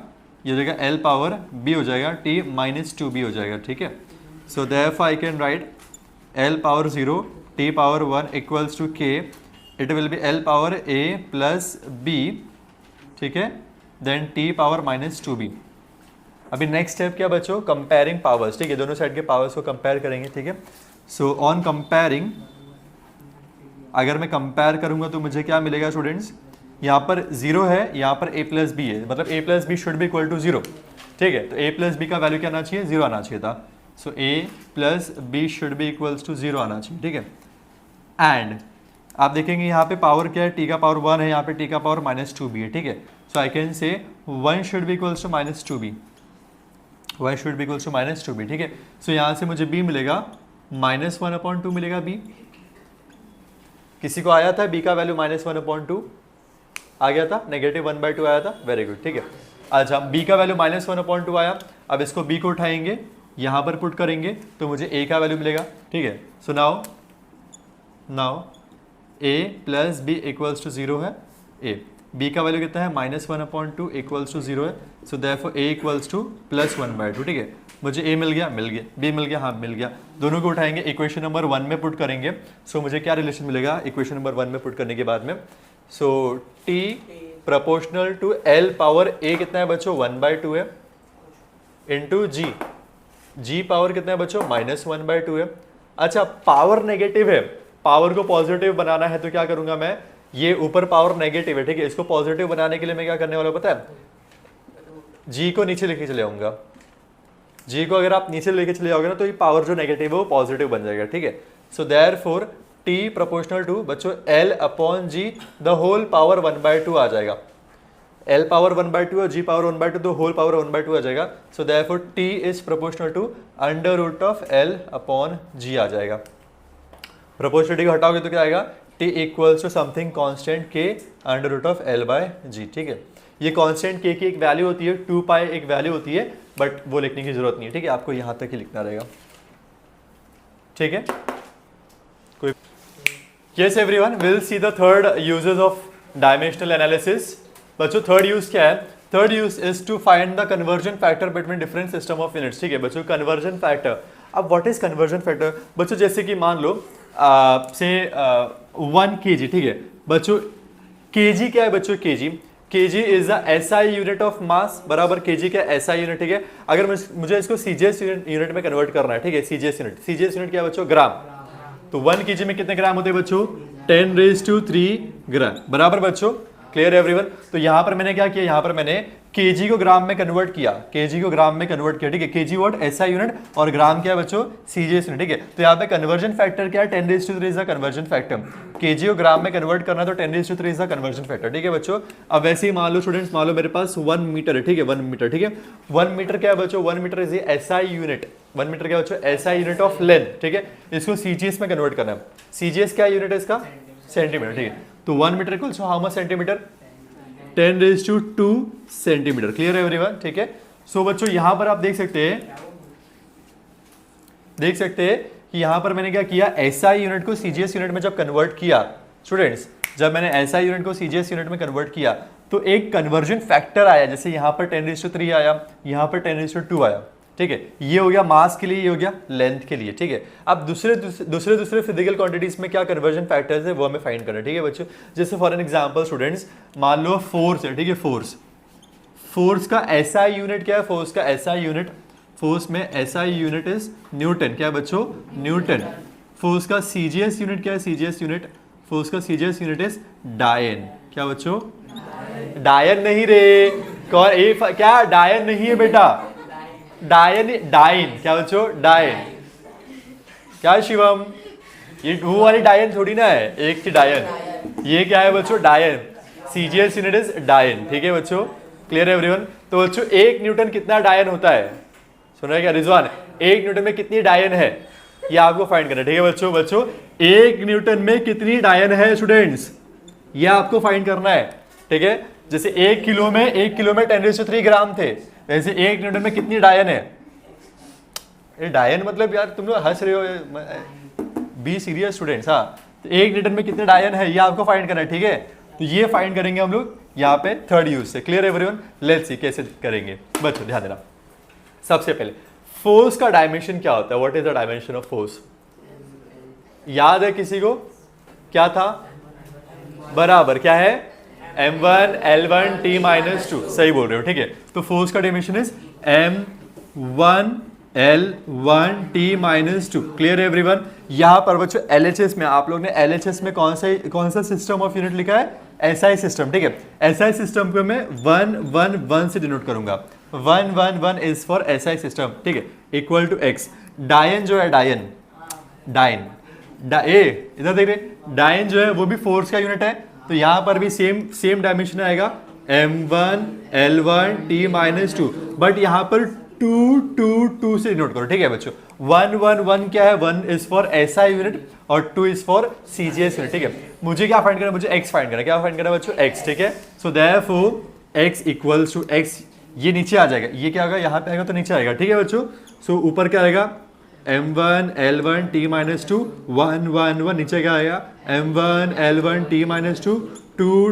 ये हो जाएगा L पावर b हो जाएगा, t माइनस 2b हो जाएगा, ठीक है। So therefore I can write L power 0 t power 1 equals to k, it will be L power a plus b, ठीक है, then t power minus 2b। अभी नेक्स्ट स्टेप क्या बच्चों? कंपेयरिंग पावर्स, ठीक है, दोनों साइड के पावर्स को कंपेयर करेंगे, ठीक है। सो ऑन कंपेयरिंग, अगर मैं कंपेयर करूंगा तो मुझे क्या मिलेगा स्टूडेंट्स? यहाँ पर 0 है, यहाँ पर a प्लस बी है, मतलब a plus b should be equal to 0, ठीक है। तो a प्लस बी का वैल्यू क्या आना चाहिए? 0 आना चाहिए था। So a plus b should be equals to 0 आना चाहिए, ठीक है। एंड आप देखेंगे यहाँ पे पावर क्या है? t का पावर 1 है, यहाँ पे t का पावर माइनस 2b है, ठीक है। सो आई can say 1 should be equals to minus 2b, 1 should be equals to minus 2b, ठीक है। सो यहाँ से मुझे b मिलेगा माइनस 1/2 मिलेगा b। किसी को आया था b का वैल्यू माइनस 1/2? आ गया था, नेगेटिव 1/2 आया था, वेरी गुड, ठीक है। अच्छा, b का वैल्यू माइनस 1/2 आया। अब इसको b को उठाएंगे, यहाँ पर पुट करेंगे तो मुझे a का वैल्यू मिलेगा, ठीक है। So now a plus b equals to 0 है, a b का वैल्यू कितना है? माइनस 1/2 इक्वल्स टू 0 है। So therefore a equals two plus 1/2, ठीक है। मुझे a मिल गया, b मिल गया, हाँ मिल गया। दोनों को उठाएंगे, इक्वेशन नंबर 1 में पुट करेंगे। सो मुझे क्या रिलेशन मिलेगा इक्वेशन नंबर 1 में पुट करने के बाद में? So t proportional to L power a कितना है बच्चों? 1/2 है, इंटू g पावर कितना है बच्चों? माइनस 1/2 है। अच्छा, पावर नेगेटिव है, पावर को पॉजिटिव बनाना है तो क्या करूंगा मैं? ये ऊपर पावर नेगेटिव है, ठीक है, इसको पॉजिटिव बनाने के लिए मैं क्या करने वाला पता है? g को नीचे लेके चले आऊंगा। g को अगर आप नीचे लेके चले जाओगे ना तो ये पावर जो नेगेटिव है वो पॉजिटिव बन जाएगा, ठीक है। So therefore T proportional to बच्चों L upon G the whole power 1/2 आ जाएगा। L पावर 1/2 और G पावर 1/2 तो होल पावर 1/2 आ जाएगा। So therefore T is proportional to under root of L upon G आ जाएगा। प्रोपोर्शनलिटी को हटाओगे तो क्या आएगा, T equals to something constant K under root of L by G। ठीक है, ये कांस्टेंट K की एक वैल्यू होती है, 2 पाई एक वैल्यू होती है, बट वो लिखने की जरूरत नहीं है। ठीक है, आपको यहाँ तक ही लिखना रहेगा। ठीक है, कोई yes everyone, will see the third uses of dimensional analysis. बच्चों थर्ड यूज क्या है, third use is to find the conversion factor between different system of units. ठीक है बच्चों, कन्वर्जन फैक्टर। अब व्हाट इज कन्वर्जन फैक्टर बच्चों, जैसे कि मान लो से 1 kg। ठीक है बच्चों, kg क्या है बच्चों, kg is the SI unit of mass, बराबर kg क्या एसआई यूनिट। ठीक है, अगर मुझे इसको सीजीएस यूनिट में कन्वर्ट करना है, ठीक है, सीजीएस यूनिट क्या है बच्चों, ग्राम। तो 1 kg में कितने ग्राम होते हैं बच्चों, 10⁻³ ग्राम, बराबर बच्चों, क्लियर एवरीवन। तो यहाँ पर मैंने क्या किया, यहाँ पर मैंने kg को ग्राम में कन्वर्ट किया, kg को ग्राम में कन्वर्ट किया। ठीक है, kg व्हाट एसआई यूनिट और ग्राम क्या है बच्चों, सीजीएस यूनिट। ठीक है, तो यहाँ पे कन्वर्जन फैक्टर क्या है, 10⁻³ is the conversion factor. kg को ग्राम में कन्वर्ट करना तो 10⁻³ इज द कन्वर्जन फैक्टर। ठीक है बच्चों, अब वैसे ही मान लो स्टूडेंट्स, मान लो मेरे पास 1 मीटर है। ठीक है, 1 मीटर। ठीक है, 1 मीटर क्या है बच्चों, 1 metre is SI unit. 1 metre क्या बच्चों, एसआई यूनिट ऑफ लेंथ। ठीक है, इसको सीजीएस में कन्वर्ट करना है। सीजीएस क्या यूनिट है इसका, सेंटीमीटर। ठीक है, तो 1 metre equals how much centimetre, 10⁻² centimetre. Clear है एवरीवन। ठीक है, सो बच्चों यहां पर आप देख सकते हैं कि यहां पर मैंने क्या किया, एसआई यूनिट को सीजीएस यूनिट में जब कन्वर्ट किया स्टूडेंट्स, जब मैंने एसआई यूनिट को सीजीएस यूनिट में कन्वर्ट किया तो एक कन्वर्जन फैक्टर आया, जैसे यहां पर 10⁻³ आया, यहां पर 10⁻² आया। ठीक है, ये हो गया मास के लिए, ये हो गया लेंथ के लिए। ठीक है, अब दूसरे फिजिकल क्वांटिटीज में क्या कन्वर्जन फैक्टर्स है वो हमें फाइंड करना है। ठीक है बच्चों, जैसे फॉर एन एग्जांपल स्टूडेंट्स, मान लो फोर्स है। ठीक है, फोर्स का एसआई यूनिट क्या है, फोर्स का एसआई यूनिट, फोर्स में एसआई यूनिट इज न्यूटन। क्या है बच्चों, न्यूटन। फोर्स का सीजीएस यूनिट क्या है, सीजीएस यूनिट, फोर्स का सीजीएस यूनिट इज डायन। क्या बच्चों, डायन नहीं रे, क्या डायन नहीं है बेटा, डायन, क्या बच्चों, डायन। क्या शिवम, ये वो वाली डायन थोड़ी ना है, एक थी डायन, ये क्या है बच्चों, डायन। सीजीएस यूनिट इज डायन। ठीक है बच्चों, क्लियर है एवरीवन। तो बच्चों 1 न्यूटन कितना डायन होता है, सुन रहे क्या रिजवान, 1 न्यूटन में कितनी डायन है ये आपको फाइंड करना है। ठीक है बच्चों 1 न्यूटन में कितनी डायन है स्टूडेंट्स, ये आपको फाइंड करना है। ठीक है, जैसे 1 किलो में 10⁻³ ग्राम थे, वैसे 1 न्यूटन में कितनी डायन है। ये डायन मतलब यार तुम लोग हंस रहे हो, बी सीरियस स्टूडेंट्स। हाँ, तो 1 न्यूटन में कितने डायन है ये आपको फाइंड करना है। ठीक है, तो ये फाइंड करेंगे हम लोग यहाँ पे थर्ड यूज से। क्लियर एवरीवन, लेट्स सी कैसे करेंगे बच्चों, ध्यान देना। सबसे पहले फोर्स का डायमेंशन क्या होता है, what is the dimension of force, याद है किसी को, क्या था, बराबर क्या है, m1 L1 T-2। सही बोल रहे हो। ठीक है, तो फोर्स का dimension is m1 L1 T-2। Clear everyone. यहां पर बच्चों LHS में आप लोग ने LHS में कौन सा सिस्टम ऑफ यूनिट लिखा है, SI सिस्टम। ठीक है, SI सिस्टम को मैं 111 से डिनोट करूंगा, 111 इज फॉर SI सिस्टम। ठीक है, इक्वल टू x। डायन जो है, डायन इधर देख रहे, डायन जो है वो भी फोर्स का यूनिट है, तो यहां पर भी सेम डायमेंशन आएगा m1 L1 T-2, बट यहां पर 2 से नोट करो। ठीक है बच्चों, 111 क्या है, 1 इज फॉर SI यूनिट और 2 इज फॉर CGS यूनिट। ठीक है, मुझे क्या फाइंड करना है, मुझे x फाइंड करना है। क्या फाइंड करना है बच्चों, x। ठीक है, so therefore x equals to x, ये नीचे आ जाएगा, ये क्या होगा, यहाँ पे आएगा तो नीचे आएगा। ठीक है बच्चों, सो ऊपर क्या आएगा, m1 L1 T-2 111, नीचे क्या आएगा, m1 L1 T-2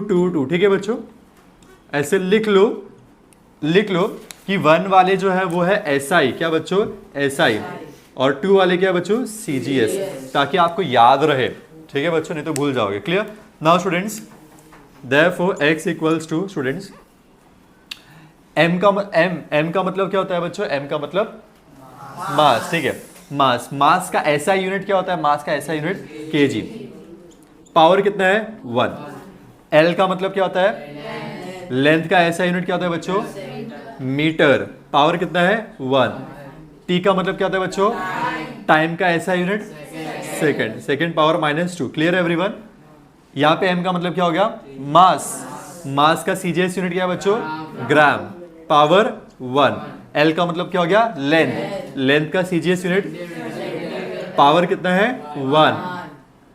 2 ठीक है बच्चों, ऐसे लिख लो कि 1 वाले जो है वो है SI, क्या बच्चों, SI, और 2 वाले क्या बच्चों, CGS, ताकि आपको याद रहे। ठीक है बच्चों, नहीं तो भूल जाओगे। Clear. Now students, therefore x equals to students m का मतलब क्या होता है बच्चों, m का मतलब मास। ठीक है, मास का SI यूनिट क्या होता है, मास का SI यूनिट kg। पावर कितना है, 1। L का मतलब क्या होता है, लेंथ का SI यूनिट क्या होता है बच्चों, मीटर। पावर कितना है, 1। T का मतलब क्या होता है बच्चों, टाइम का SI unit second, second power -2। Clear everyone? यहाँ पे m का मतलब क्या हो गया? मास। मास का सीजीएस यूनिट क्या है बच्चों? ग्राम। पावर 1। l का मतलब क्या हो गया? लेंथ। लेंथ का सीजीएस यूनिट पावर कितना है? 1।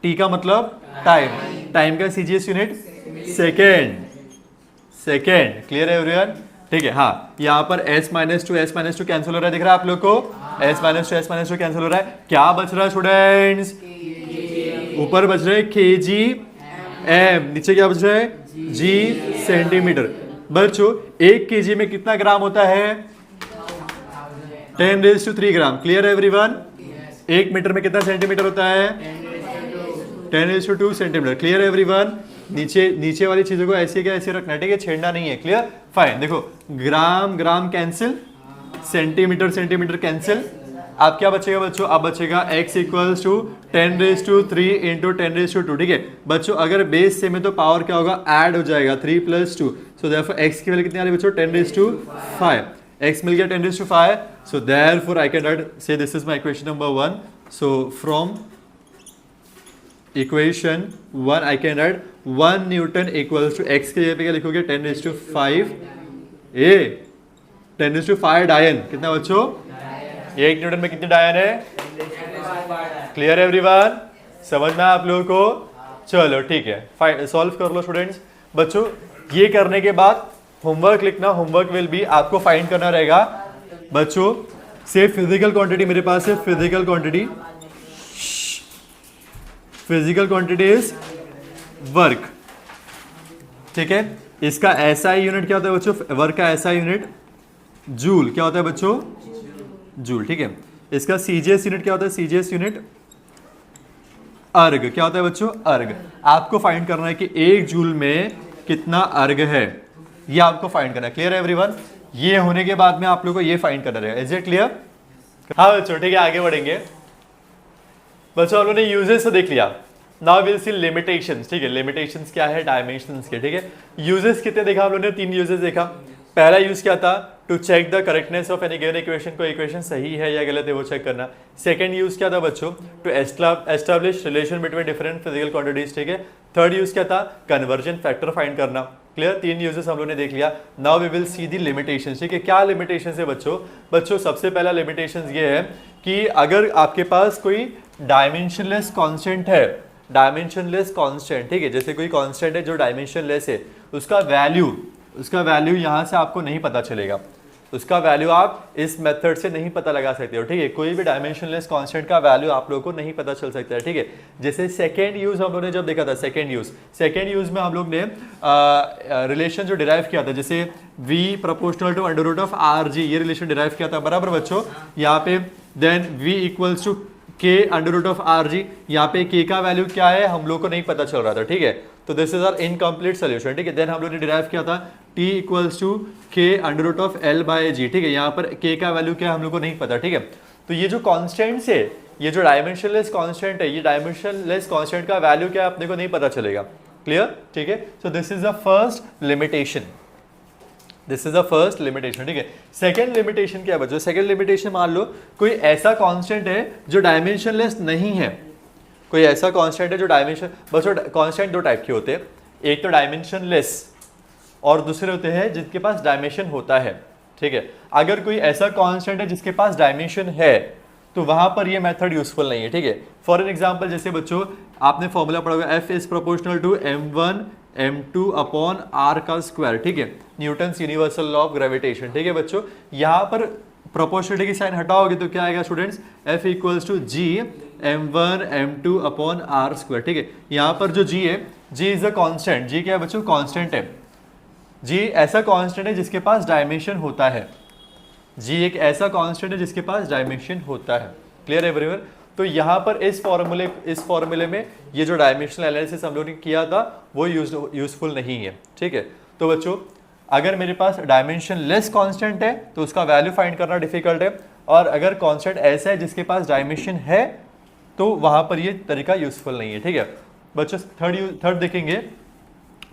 t का मतलब टाइम। टाइम का CGS unit second. Second. Clear है एवरीवन? ठीक है। हाँ, यहाँ पर s-2 कैंसिल हो रहा है, दिख रहा है आप लोग को? s-2 कैंसिल हो रहा है। क्या बच रहा है स्टूडेंट्स? ऊपर बच रहे kg m, नीचे क्या बच रहा है? g centimetre. बच्चों 1 kg में कितना ग्राम होता है? 10⁻³ ग्राम। क्लियर है एवरीवन? 1 मीटर में कितना सेंटीमीटर होता है? 10⁻² सेंटीमीटर। क्लियर है एवरीवन? नीचे वाली चीजों को ऐसे क्या ऐसे रखना है, ठीक है? छेड़ना नहीं है। क्लियर? फाइन। देखो, gram gram cancel, centimetre centimetre cancel. आप क्या बचेगा बच्चों? आप बचेगा x इक्वल्स टू 10⁻³ इंटू 10⁻²। ठीक है बच्चों, अगर बेस सेम है तो पावर क्या होगा? ऐड हो जाएगा 3 + 2। सो देयरफॉर x की वैल्यू कितनी आ रही है बच्चों? 10⁻5। x मिल गया 10⁻5। So therefore I can write say this is my equation number 1। So from equation 1 I can write 1 newton equals to x के जगह पे क्या लिखोगे? 10⁻5 ए 10⁻5 डायन। कितना बच्चों? 1 न्यूटन में कितनी डायन है? क्लियर है एवरीवन? समझ में आप लोगों को? चलो ठीक है, फाइन। सॉल्व कर लो स्टूडेंट्स। बच्चों ये करने के बाद होमवर्क लिखना। होमवर्क विल बी आपको फाइंड करना रहेगा बच्चों से फिजिकल क्वांटिटी। मेरे पास है physical quantity. Physical quantity is work. ठीक है, इसका एसआई यूनिट क्या होता है बच्चों? वर्क का एसआई यूनिट जूल। क्या होता है बच्चों? जूल। ठीक है, इसका सीजीएस यूनिट क्या होता है? सीजीएस यूनिट अर्ग। क्या होता है बच्चों? अर्ग। आपको फाइंड करना है कि 1 जूल में कितना अर्ग है, ये आपको फाइंड करना है। क्लियर है एवरीवन? ये होने के बाद में आप लोगों को ये फाइंड करना रहेगा। Is it clear? हाँ बच्चों ठीक है, आगे बढ़ेंगे। बच्चों हम लोगों ने यूजेस तो देख लिया। Now will see limitations. ठीक है, लिमिटेशंस क्या है? डायमेंशंस के। ठीक है, यूजेस कितने देखा हम लोगों ने? 3 यूजेस देखा। पहला यूज क्या था? To check the correctness of any given equation. कोई इक्वेशन सही है या गलत है वो चेक करना। सेकंड यूज क्या था बच्चों? To establish relation between different physical quantities. ठीक है, थर्ड यूज क्या था? कन्वर्जन फैक्टर फाइंड करना। क्लियर? 3 यूजेस हम लोगों ने देख लिया। Now we will see the limitations. ठीक है, क्या लिमिटेशंस है बच्चों? सबसे पहला लिमिटेशंस ये है कि अगर आपके पास कोई डायमेंशनलेस कांस्टेंट है, डायमेंशनलेस कांस्टेंट, ठीक है, जैसे कोई कांस्टेंट है जो डायमेंशनलेस है, उसका वैल्यू यहां से आपको नहीं पता चलेगा। उसका वैल्यू आप इस मेथड से नहीं पता लगा सकते हो। ठीक है, कोई भी डायमेंशनलेस कांस्टेंट का वैल्यू आप लोगों को नहीं पता चल सकता है। ठीक है, जैसे सेकेंड यूज हम लोगों ने जब देखा था, सेकेंड यूज में हम लोग ने रिलेशन जो डिराइव किया था, जैसे v प्रोपोर्शनल टू √r(g), ये रिलेशन डिराइव किया था। बराबर बच्चों? यहाँ पे then v equals to k √r(g), यहाँ पे k का वैल्यू क्या है हम लोग को नहीं पता चल रहा था। ठीक है, तो this is our incomplete solution. ठीक है, देन हम लोग ने डिराइव किया था t equals to k √l/g। ठीक है, यहाँ पर k का वैल्यू क्या है हम लोग को नहीं पता। ठीक है, तो ये जो कॉन्स्टेंट्स है, ये जो डायमेंशनलेस कांस्टेंट है, ये डायमेंशनलेस कांस्टेंट का वैल्यू क्या है अपने को नहीं पता चलेगा। क्लियर? ठीक है, so this is the first limitation. This is the first limitation. ठीक है, सेकंड लिमिटेशन क्या है बच्चों? सेकंड लिमिटेशन, मान लो कोई ऐसा कांस्टेंट है जो डायमेंशनलेस नहीं है। कोई ऐसा कांस्टेंट है जो डायमेंशन, बच्चों कांस्टेंट 2 टाइप के होते हैं, एक तो डायमेंशनलेस और दूसरे होते हैं जिनके पास डायमेंशन होता है। ठीक है, अगर कोई ऐसा कांस्टेंट है जिसके पास डायमेंशन है तो वहां पर ये मेथड यूजफुल नहीं है। ठीक है, फॉर एन एग्जांपल, जैसे बच्चों आपने फॉर्मूला पढ़ा होगा, f is proportional to m1 m2 upon r का स्क्वायर। ठीक है, Newton's universal law of gravitation. ठीक है बच्चों, यहाँ पर प्रोपोर्शनलिटी की साइन हटाओगे तो क्या आएगा students? f equals to g m1 m2 upon r square. ठीक है, यहाँ पर जो g है, g is a constant. g क्या है बच्चों? कांस्टेंट है। g ऐसा कांस्टेंट है जिसके पास डायमेंशन होता है। g एक ऐसा कांस्टेंट है जिसके पास डायमेंशन होता है। क्लियर है एवरीवन? तो यहाँ पर इस फॉर्मूले में ये जो डायमेंशनल एनालिसिस हम लोगों ने किया था वो यूजफुल नहीं है। ठीक है, तो बच्चों अगर मेरे पास डायमेंशन लेस कॉन्स्टेंट है तो उसका वैल्यू फाइंड करना डिफिकल्ट है, और अगर कॉन्स्टेंट ऐसा है जिसके पास डायमेंशन है तो वहां पर ये तरीका यूजफुल नहीं है। ठीक है बच्चों, थर्ड देखेंगे,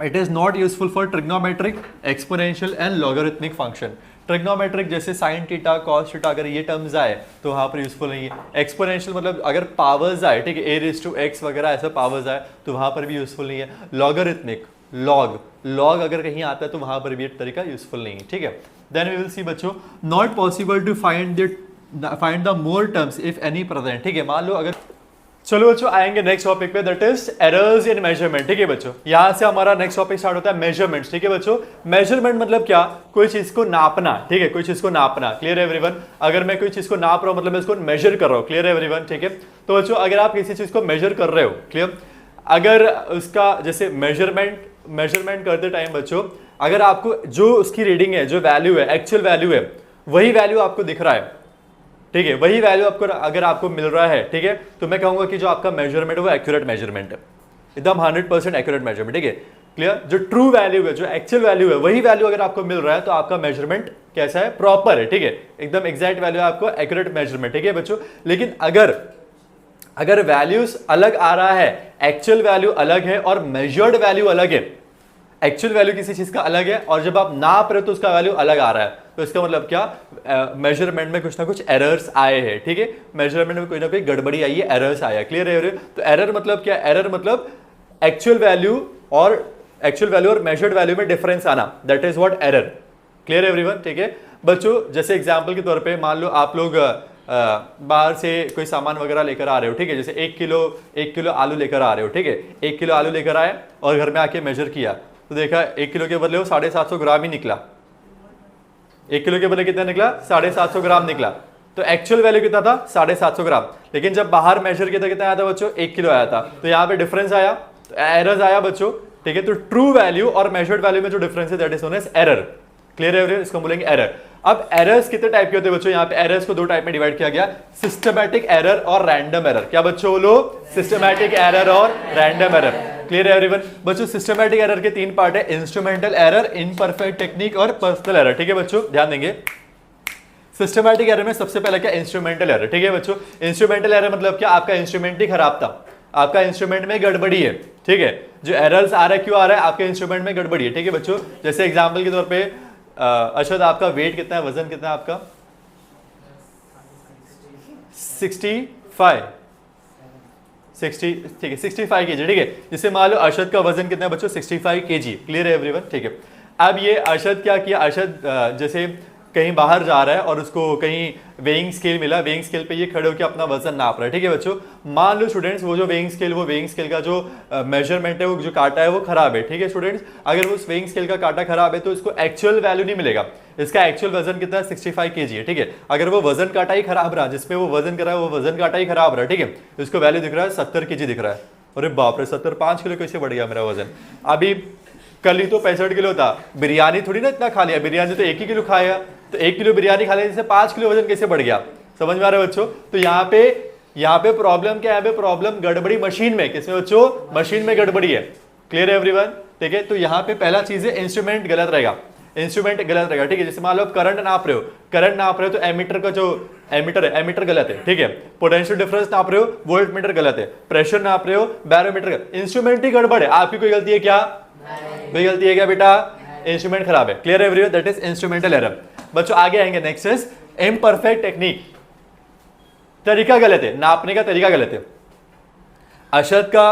it is not useful for trigonometric, exponential and logarithmic function. Trigonometric जैसे साइन थीटा कॉस थीटा अगर ये टर्म्स आए तो वहां पर यूजफुल नहीं है। एक्सपोनेंशियल मतलब अगर पावर्स आए, ठीक है, ए रेज़ टू एक्स वगैरह ऐसा पावर्स आए तो वहां पर भी यूजफुल नहीं है। लॉगरिथमिक लॉग अगर कहीं आता है तो वहां पर भी एक तरीका यूजफुल नहीं है, ठीक है। देन वी विल सी बच्चों, not possible to find the more terms if any present, ठीक है। मान लो अगर, चलो बच्चों आएंगे नेक्स्ट टॉपिक पे, that is errors in measurement, ठीक है बच्चों। यहां से हमारा नेक्स्ट टॉपिक स्टार्ट होता है मेजरमेंट्स, ठीक है बच्चों। मेजरमेंट मतलब क्या, कोई चीज को नापना, ठीक है, कोई चीज को नापना। क्लियर है एवरीवन? अगर मैं कोई चीज को नाप रहा हूं मतलब मैं इसको मेजर कर रहा हूं। क्लियर है एवरीवन? ठीक है। तो बच्चों अगर आप किसी चीज को मेजर कर रहे हो, क्लियर, अगर उसका जैसे मेजरमेंट करते टाइम बच्चों, अगर आपको जो उसकी रीडिंग है, जो वैल्यू है, एक्चुअल वैल्यू है, वही वैल्यू आपको दिख रहा है, ठीक है, वही वैल्यू आपको अगर आपको मिल रहा है, ठीक है, तो मैं कहूंगा कि जो आपका मेजरमेंट है वो एक्यूरेट मेजरमेंट है, एकदम 100% एक्यूरेट मेजरमेंट, ठीक है। क्लियर? जो ट्रू वैल्यू है, जो एक्चुअल वैल्यू है, वही वैल्यू अगर आपको मिल रहा है तो आपका मेजरमेंट कैसा है, प्रॉपर है, ठीक है, एकदम एग्जैक्ट वैल्यू है आपको, एक्यूरेट मेजरमेंट, ठीक है बच्चों। लेकिन अगर वैल्यूज अलग आ रहा है, एक्चुअल वैल्यू अलग है और मेजर्ड वैल्यू अलग है, एक्चुअल वैल्यू किसी चीज का अलग है और जब आप नाप रहे हो तो उसका वैल्यू अलग आ रहा है, तो इसका मतलब क्या, मेजरमेंट में कुछ ना कुछ एरर्स आए हैं, ठीक है, मेजरमेंट में कोई ना कोई गड़बड़ी आई है, एरर्स आया। क्लियर है? तो एरर मतलब क्या, एरर मतलब एक्चुअल वैल्यू और मेजर्ड वैल्यू में डिफरेंस आना, दैट इज व्हाट एरर। क्लियर है एवरीवन? ठीक है बच्चों, जैसे एग्जांपल के तौर पे मान लो आप लोग बाहर से कोई सामान वगैरह लेकर आ रहे हो, ठीक है, जैसे एक किलो आलू लेकर आ रहे हो, ठीक है, 1 किलो आलू लेकर आए और घर में आके मेजर किया तो देखा 1 किलो के बदले वो 750 ग्राम ही निकला। 1 किलो के बदले कितना निकला? 750 ग्राम निकला। तो एक्चुअल वैल्यू कितना था? 750 ग्राम। लेकिन जब बाहर मेजर किया था कितना आया था बच्चों? 1 किलो आया था। तो यहाँ पे डिफरेंस आया, तो एरर्स आया बच्चों, ठीक है। तो ट्रू वैल्यू और मेजर्ड वैल्यू में जो डिफरेंस है that is known as error. क्लियर है? इसको बोलेंगे एरर। अब एरर्स कितने टाइप के होते हैं बच्चों? यहाँ पे एरर्स को 2 टाइप में डिवाइड किया गया, सिस्टमैटिक एरर और रैंडम एरर। क्या बच्चों बोलो? सिस्टमैटिक एरर और रैंडम एरर। क्लियर है एवरीवन? बच्चों सिस्टमैटिक एरर के 3 पार्ट है, इंस्ट्रूमेंटल एरर, इनपरफेक्ट टेक्निक और पर्सनल एरर, ठीक है बच्चों, ध्यान देंगे। सिस्टमैटिक एरर में सबसे पहले क्या? इंस्ट्रूमेंटल एरर, ठीक है बच्चों। इंस्ट्रूमेंटल एरर मतलब क्या? आपका इंस्ट्रूमेंट ही खराब था, आपका इंस्ट्रूमेंट में गड़बड़ी है, ठीक है। जो एरर्स आ रहा है क्यों आ रहा है? आपके इंस्ट्रूमेंट में गड़बड़ी है, ठीक है बच्चों। जैसे एग्जांपल के तौर पे अशद आपका वेट कितना है, वजन कितना है आपका? 60, ठीक है, 65 kg, ठीक है। जिसे मान लो अरशद का वजन कितना है बच्चों? 65 kg। क्लियर है एवरीवन? ठीक है। अब ये अरशद क्या किया, अरशद जैसे कहीं बाहर जा रहा है और उसको कहीं वेइंग स्केल मिला, वेइंग स्केल पे ये खड़े होकर अपना वजन नाप रहा है, ठीक है बच्चों। मान लो स्टूडेंट्स वो वेइंग स्केल का जो मेजरमेंट है, वो जो कांटा है वो खराब है, ठीक है स्टूडेंट्स। अगर उस वेइंग स्केल का कांटा खराब है तो इसको एक्चुअल वैल्यू नहीं मिलेगा, इसका एक्चुअल वजन कितना है? 65 kg है, ठीक है। अगर वो वजन कांटा ही खराब रहा, जिसपे वो वजन कर रहा है वो वजन कांटा ही खराब रहा, ठीक है, तो इसको वैल्यू दिख रहा है 70 kg दिख रहा है। अरे बाप रे, 70, 5 किलो कैसे बढ़ गया मेरा वजन? अभी कल ही तो 65 किलो था। बिरयानी थोड़ी ना इतना खा लिया, बिरयानी तो 1 ही किलो खाया, तो 1 किलो बिरयानी खा लिया, जिससे 5 किलो वजन कैसे बढ़ गया? समझ में आ रहा है बच्चों? तो यहाँ पे प्रॉब्लम क्या है? यहाँ पे प्रॉब्लम गड़बड़ी मशीन में, किसमें बच्चों? मशीन में गड़बड़ी है। क्लियर है एवरीवन? ठीक है। तो यहाँ पे पहला चीज है इंस्ट्रूमेंट गलत रहेगा, इंस्ट्रूमेंट गलत रहेगा, ठीक है। जैसे मान लो आप करंट नाप रहे हो तो एमीटर का जो एमीटर है, एमीटर गलत है, ठीक है। पोटेंशियल डिफरेंस नाप रहे हो, वोल्ट मीटर गलत है। प्रेशर नाप रहे हो, बैरोमीटर, इंस्ट्रूमेंट ही गड़बड़ है। आपकी कोई गलती है क्या? कोई गलती है क्या बेटा? इंस्ट्रूमेंट खराब है। क्लियर है everyone? That is instrumental error. बच्चों आगे आएंगे, नेक्स्ट इज इम्परफेक्ट टेक्निक। तरीका गलत है, नापने का तरीका गलत है। अशद का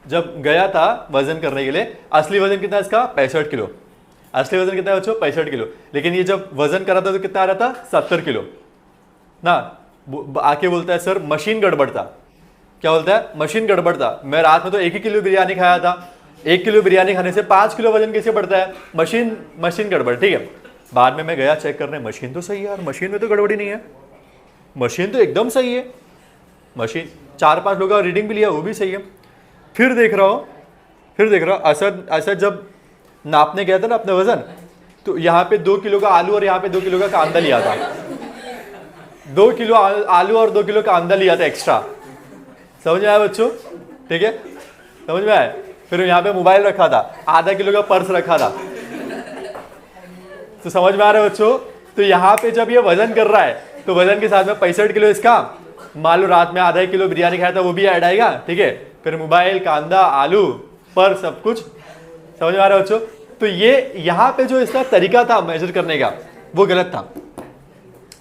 जब गया था वजन करने के लिए, असली वजन कितना इसका? 65 किलो। असली वजन कितना है बच्चों? 65 किलो। लेकिन ये जब वजन करा था तो कितना आ रहा था? 70 किलो ना। आके बोलता है सर मशीन गड़बड़ था। क्या बोलता है? मशीन गड़बड़ था। मैं रात में तो 1 ही किलो बिरयानी खाया था, 1 किलो बिरयानी खाने से 5 किलो वजन कैसे बढ़ता है? मशीन गड़बड़, ठीक है। बाद में मैं गया चेक करने, मशीन तो सही है यार, मशीन में तो गड़बड़ी नहीं है, मशीन तो एकदम सही है, मशीन 4-5 लोगों का रीडिंग भी लिया वो भी सही है। फिर देख रहा हूँ असद जब नापने गया था ना अपना वजन, तो यहाँ पे 2 किलो का आलू और यहाँ पे 2 किलो का कांदा लिया था। 2 किलो आलू और 2 किलो कांदा लिया था एक्स्ट्रा। समझ में आया बच्चों? ठीक है, समझ में आया। फिर यहाँ पे मोबाइल रखा था, आधा किलो का पर्स रखा था। तो समझ में आ रहा है बच्चों? तो यहाँ पे जब ये वजन कर रहा है तो वजन के साथ में 65 किलो इसका, मान लो रात में आधा किलो बिरयानी खाया था वो भी ऐड आएगा, ठीक है। फिर मोबाइल, कांदा, आलू, पर्स, सब कुछ। समझ में आ रहा है बच्चों? तो ये यहाँ पे जो इसका तरीका था मेजर करने का वो गलत था।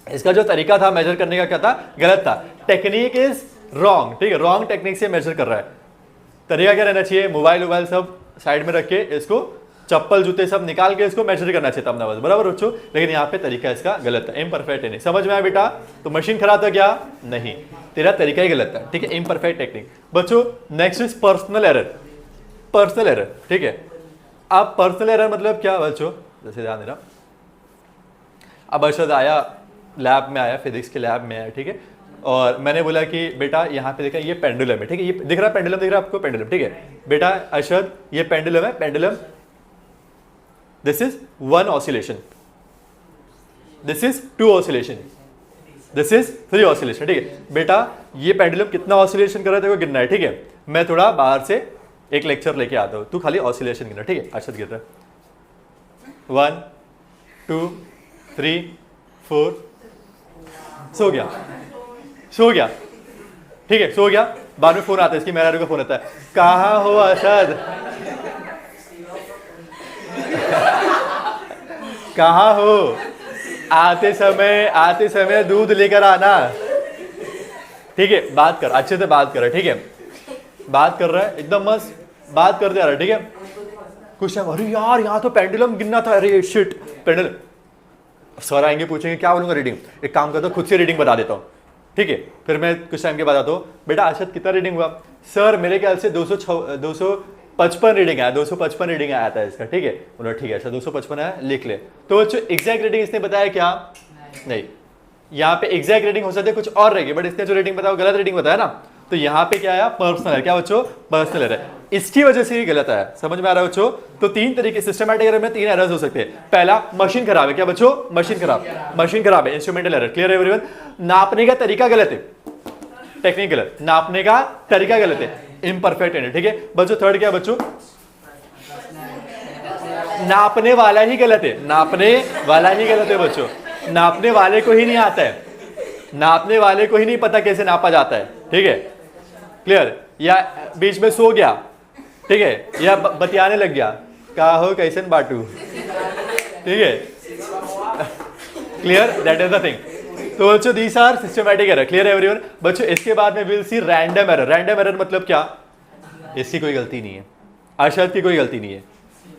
इसका जो तरीका था मेजर करने का क्या था, गलत था। टेक्निक इज रॉन्ग, ठीक है, रॉन्ग टेक्निक से मेजर कर रहा है। तरीका क्या रहना चाहिए, मोबाइल वोबाइल सब साइड में रख के इसको चप्पल जूते सब निकाल के इसको मेजर करना चाहिए तब ना बस, बराबर बच्चों। लेकिन यहाँ पे तरीका इसका गलत है, इम्परफेक्ट है। नहीं समझ में आया बेटा, तो मशीन खराब था क्या, नहीं, तेरा तरीका ही गलत था, ठीक है, इम्परफेक्ट टेक्निक। बच्चों next is personal error, personal error, ठीक है। अब पर्सनल एरर मतलब क्या बच्चों, जैसे ध्यान देना, अब अर्षद आया लैब में, आया फिजिक्स के लैब में आया, ठीक है, और मैंने बोला कि बेटा यहाँ पे देखा ये पेंडुलम है, ठीक है, ये दिख रहा है पेंडुलम, दिख रहा है आपको पेंडुलम, ठीक है बेटा अर्षद ये पेंडुलम है, pendulum this is 1 oscillation, this is 2 oscillation, this is 3 oscillation, ठीक है बेटा ये पेंडुलम कितना ऑसिलेशन कर रहा है तेरे को गिनना है, ठीक है, मैं थोड़ा बाहर से एक लेक्चर लेके आता हूँ, तू खाली ऑसिलेशन गिनना, ठीक है। अर्षद गिन रहा है 1 2 3 4, सो गया, सो गया, ठीक है, सो गया। बाद में फोन आता है इसकी, मेरा का फोन आता है, कहाँ हो अर्षद, कहाँ हो, आते समय दूध लेकर आना, ठीक है, बात कर, अच्छे से बात कर, ठीक है, बात कर रहा है एकदम मस्त बात करते आ रहा है, ठीक है। कुछ टाइम, अरे यार यहाँ तो पेंडुलम गिनना था, अरे शिट पेंडुलम, सर आएंगे पूछेंगे क्या बोलूंगा रीडिंग, एक काम करता हूँ खुद से रीडिंग बता देता हूँ, ठीक है, फिर मैं कुछ टाइम के बाद आता हूँ, बेटा अर्षद कितना रीडिंग हुआ, सर मेरे ख्याल से 255 रीडिंग आया, 255 रीडिंग आया था इसका, ठीक है, उन्होंने ठीक है अच्छा 255 आया, लिख ले। तो बच्चों एग्जैक्ट रीडिंग इसने बताया क्या, नहीं, यहाँ पे एग्जैक्ट रीडिंग हो सकती है कुछ और रहेगी, बट इसने जो रीडिंग बताया गलत रीडिंग बताया ना, तो यहाँ पे क्या आया, पर्सनल है, क्या बच्चों, पर्सनल एरर, इसकी वजह से ही गलत आया, समझ में आ रहा है बच्चों। तो 3 तरीके सिस्टमैटिक एरर में 3 एरर्स हो सकते हैं। पहला मशीन खराब है, क्या बच्चों, मशीन खराब है, इंस्ट्रूमेंटल एरर, क्लियर है एवरीवन। नापने का तरीका गलत है, टेक्निक गलत, नापने का तरीका गलत है, इम्परफेक्ट है, ठीक है बच्चों। थर्ड क्या बच्चों, नापने वाला ही गलत है, नापने वाला ही गलत है बच्चों, नापने वाले को ही नहीं आता है, नापने वाले को ही नहीं पता कैसे नापा जाता है, ठीक है, क्लियर। या बीच में सो गया, ठीक है, या बतियाने लग गया, का हो कैसन बाटू, ठीक है, clear, that is the thing. तो बच्चों these are systematic error, clear everyone. बच्चों इसके बाद में will see random error. Random error मतलब क्या, इसकी कोई गलती नहीं है, अर्षद की कोई गलती नहीं है,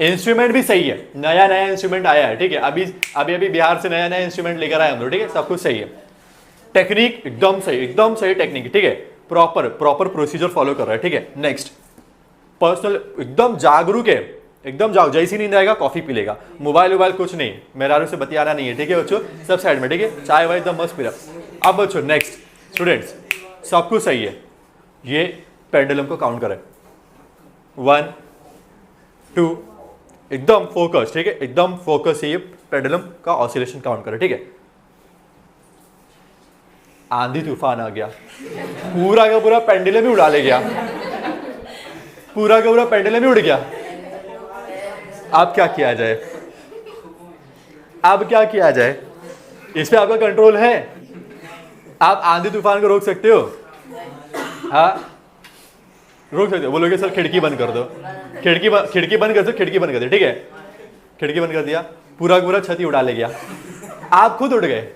इंस्ट्रूमेंट भी सही है, नया इंस्ट्रूमेंट आया है, ठीक है, अभी बिहार से नया इंस्ट्रूमेंट लेकर आए हम लोग, ठीक है, सब कुछ सही है, टेक्निक एकदम सही टेक्निक, ठीक है, प्रॉपर प्रोसीजर फॉलो कर रहा है, ठीक है। नेक्स्ट पर्सनल, एकदम जागरूक है, एकदम जाओ, जैसी नींद आएगा कॉफी पी लेगा, मोबाइल कुछ नहीं, मेरा से बतियाना नहीं है, ठीक है बच्चों, सब साइड में, ठीक है, चाय वाय एकदम मस्त पी रहा। अब बच्चों नेक्स्ट स्टूडेंट्स, सब कुछ सही है, ये पेंडुलम को काउंट करें 1 2, एकदम फोकस, ठीक है, एकदम फोकस है, ये पेंडुलम का ऑसिलेशन काउंट करें, ठीक है। आंधी तूफान आ गया, पूरा का पूरा पेंडुलम ही उड़ा ले गया, पूरा का पूरा पेंडुलम ही उड़ गया। अब क्या किया जाए, अब क्या किया जाए, इस पे आपका कंट्रोल है, आप आंधी तूफान को रोक सकते हो, हाँ रोक सकते हो, बोलोगे सर खिड़की बंद कर दो, खिड़की बंद कर दो, खिड़की बंद कर दो, ठीक है, खिड़की बंद कर दिया, पूरा पूरा छत ही उड़ा ले गया, आप खुद उड़ गए,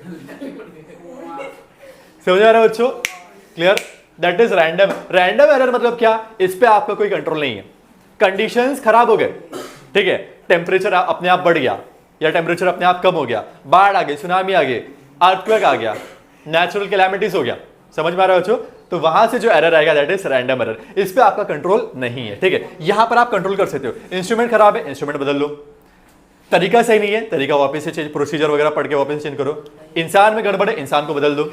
समझ आ रहा है बच्चों, clear, that is random. Random error मतलब क्या, इस पे आपका कोई कंट्रोल नहीं है, कंडीशंस खराब हो गए, ठीक है, टेम्परेचर अपने आप बढ़ गया या टेम्परेचर अपने आप कम हो गया, बाढ़ आ गई, सुनामी आ गई, अर्थक्वेक आ गया, नेचुरल कैलामिटीज हो गया, समझ में आ रहा है बच्चों। तो वहां से जो एरर आएगा दैट इज रैंडम एरर, इस पे आपका कंट्रोल नहीं है, ठीक है। यहां पर आप कंट्रोल कर सकते हो, इंस्ट्रूमेंट खराब है, इंस्ट्रूमेंट बदल लो, तरीका सही नहीं है, तरीका वापस से चेंज, प्रोसीजर वगैरह पढ़ के वापस चेंज करो, इंसान में गड़बड़ है, इंसान को बदल दो,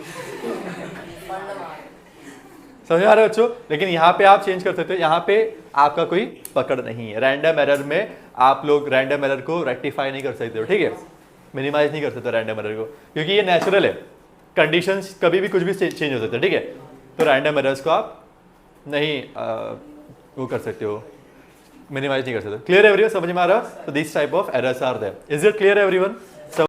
समझ आ रहे हो बच्चों। लेकिन यहाँ पे आप चेंज कर सकते हो, यहाँ पे आपका कोई पकड़ नहीं है, रैंडम एरर में आप लोग रैंडम एरर को रेक्टिफाई नहीं कर सकते हो, ठीक है, मिनिमाइज नहीं कर सकते रैंडम एरर को, क्योंकि ये नेचुरल है, कंडीशंस कभी भी कुछ भी चेंज हो सकते हैं, ठीक है। तो रैंडम एरर्स को आप नहीं वो कर सकते हो, मिनिमाइज नहीं कर सकते। क्लियर एवरीवन, समझ में आ रहा है। तो this type of errors are there, is it clear everyone.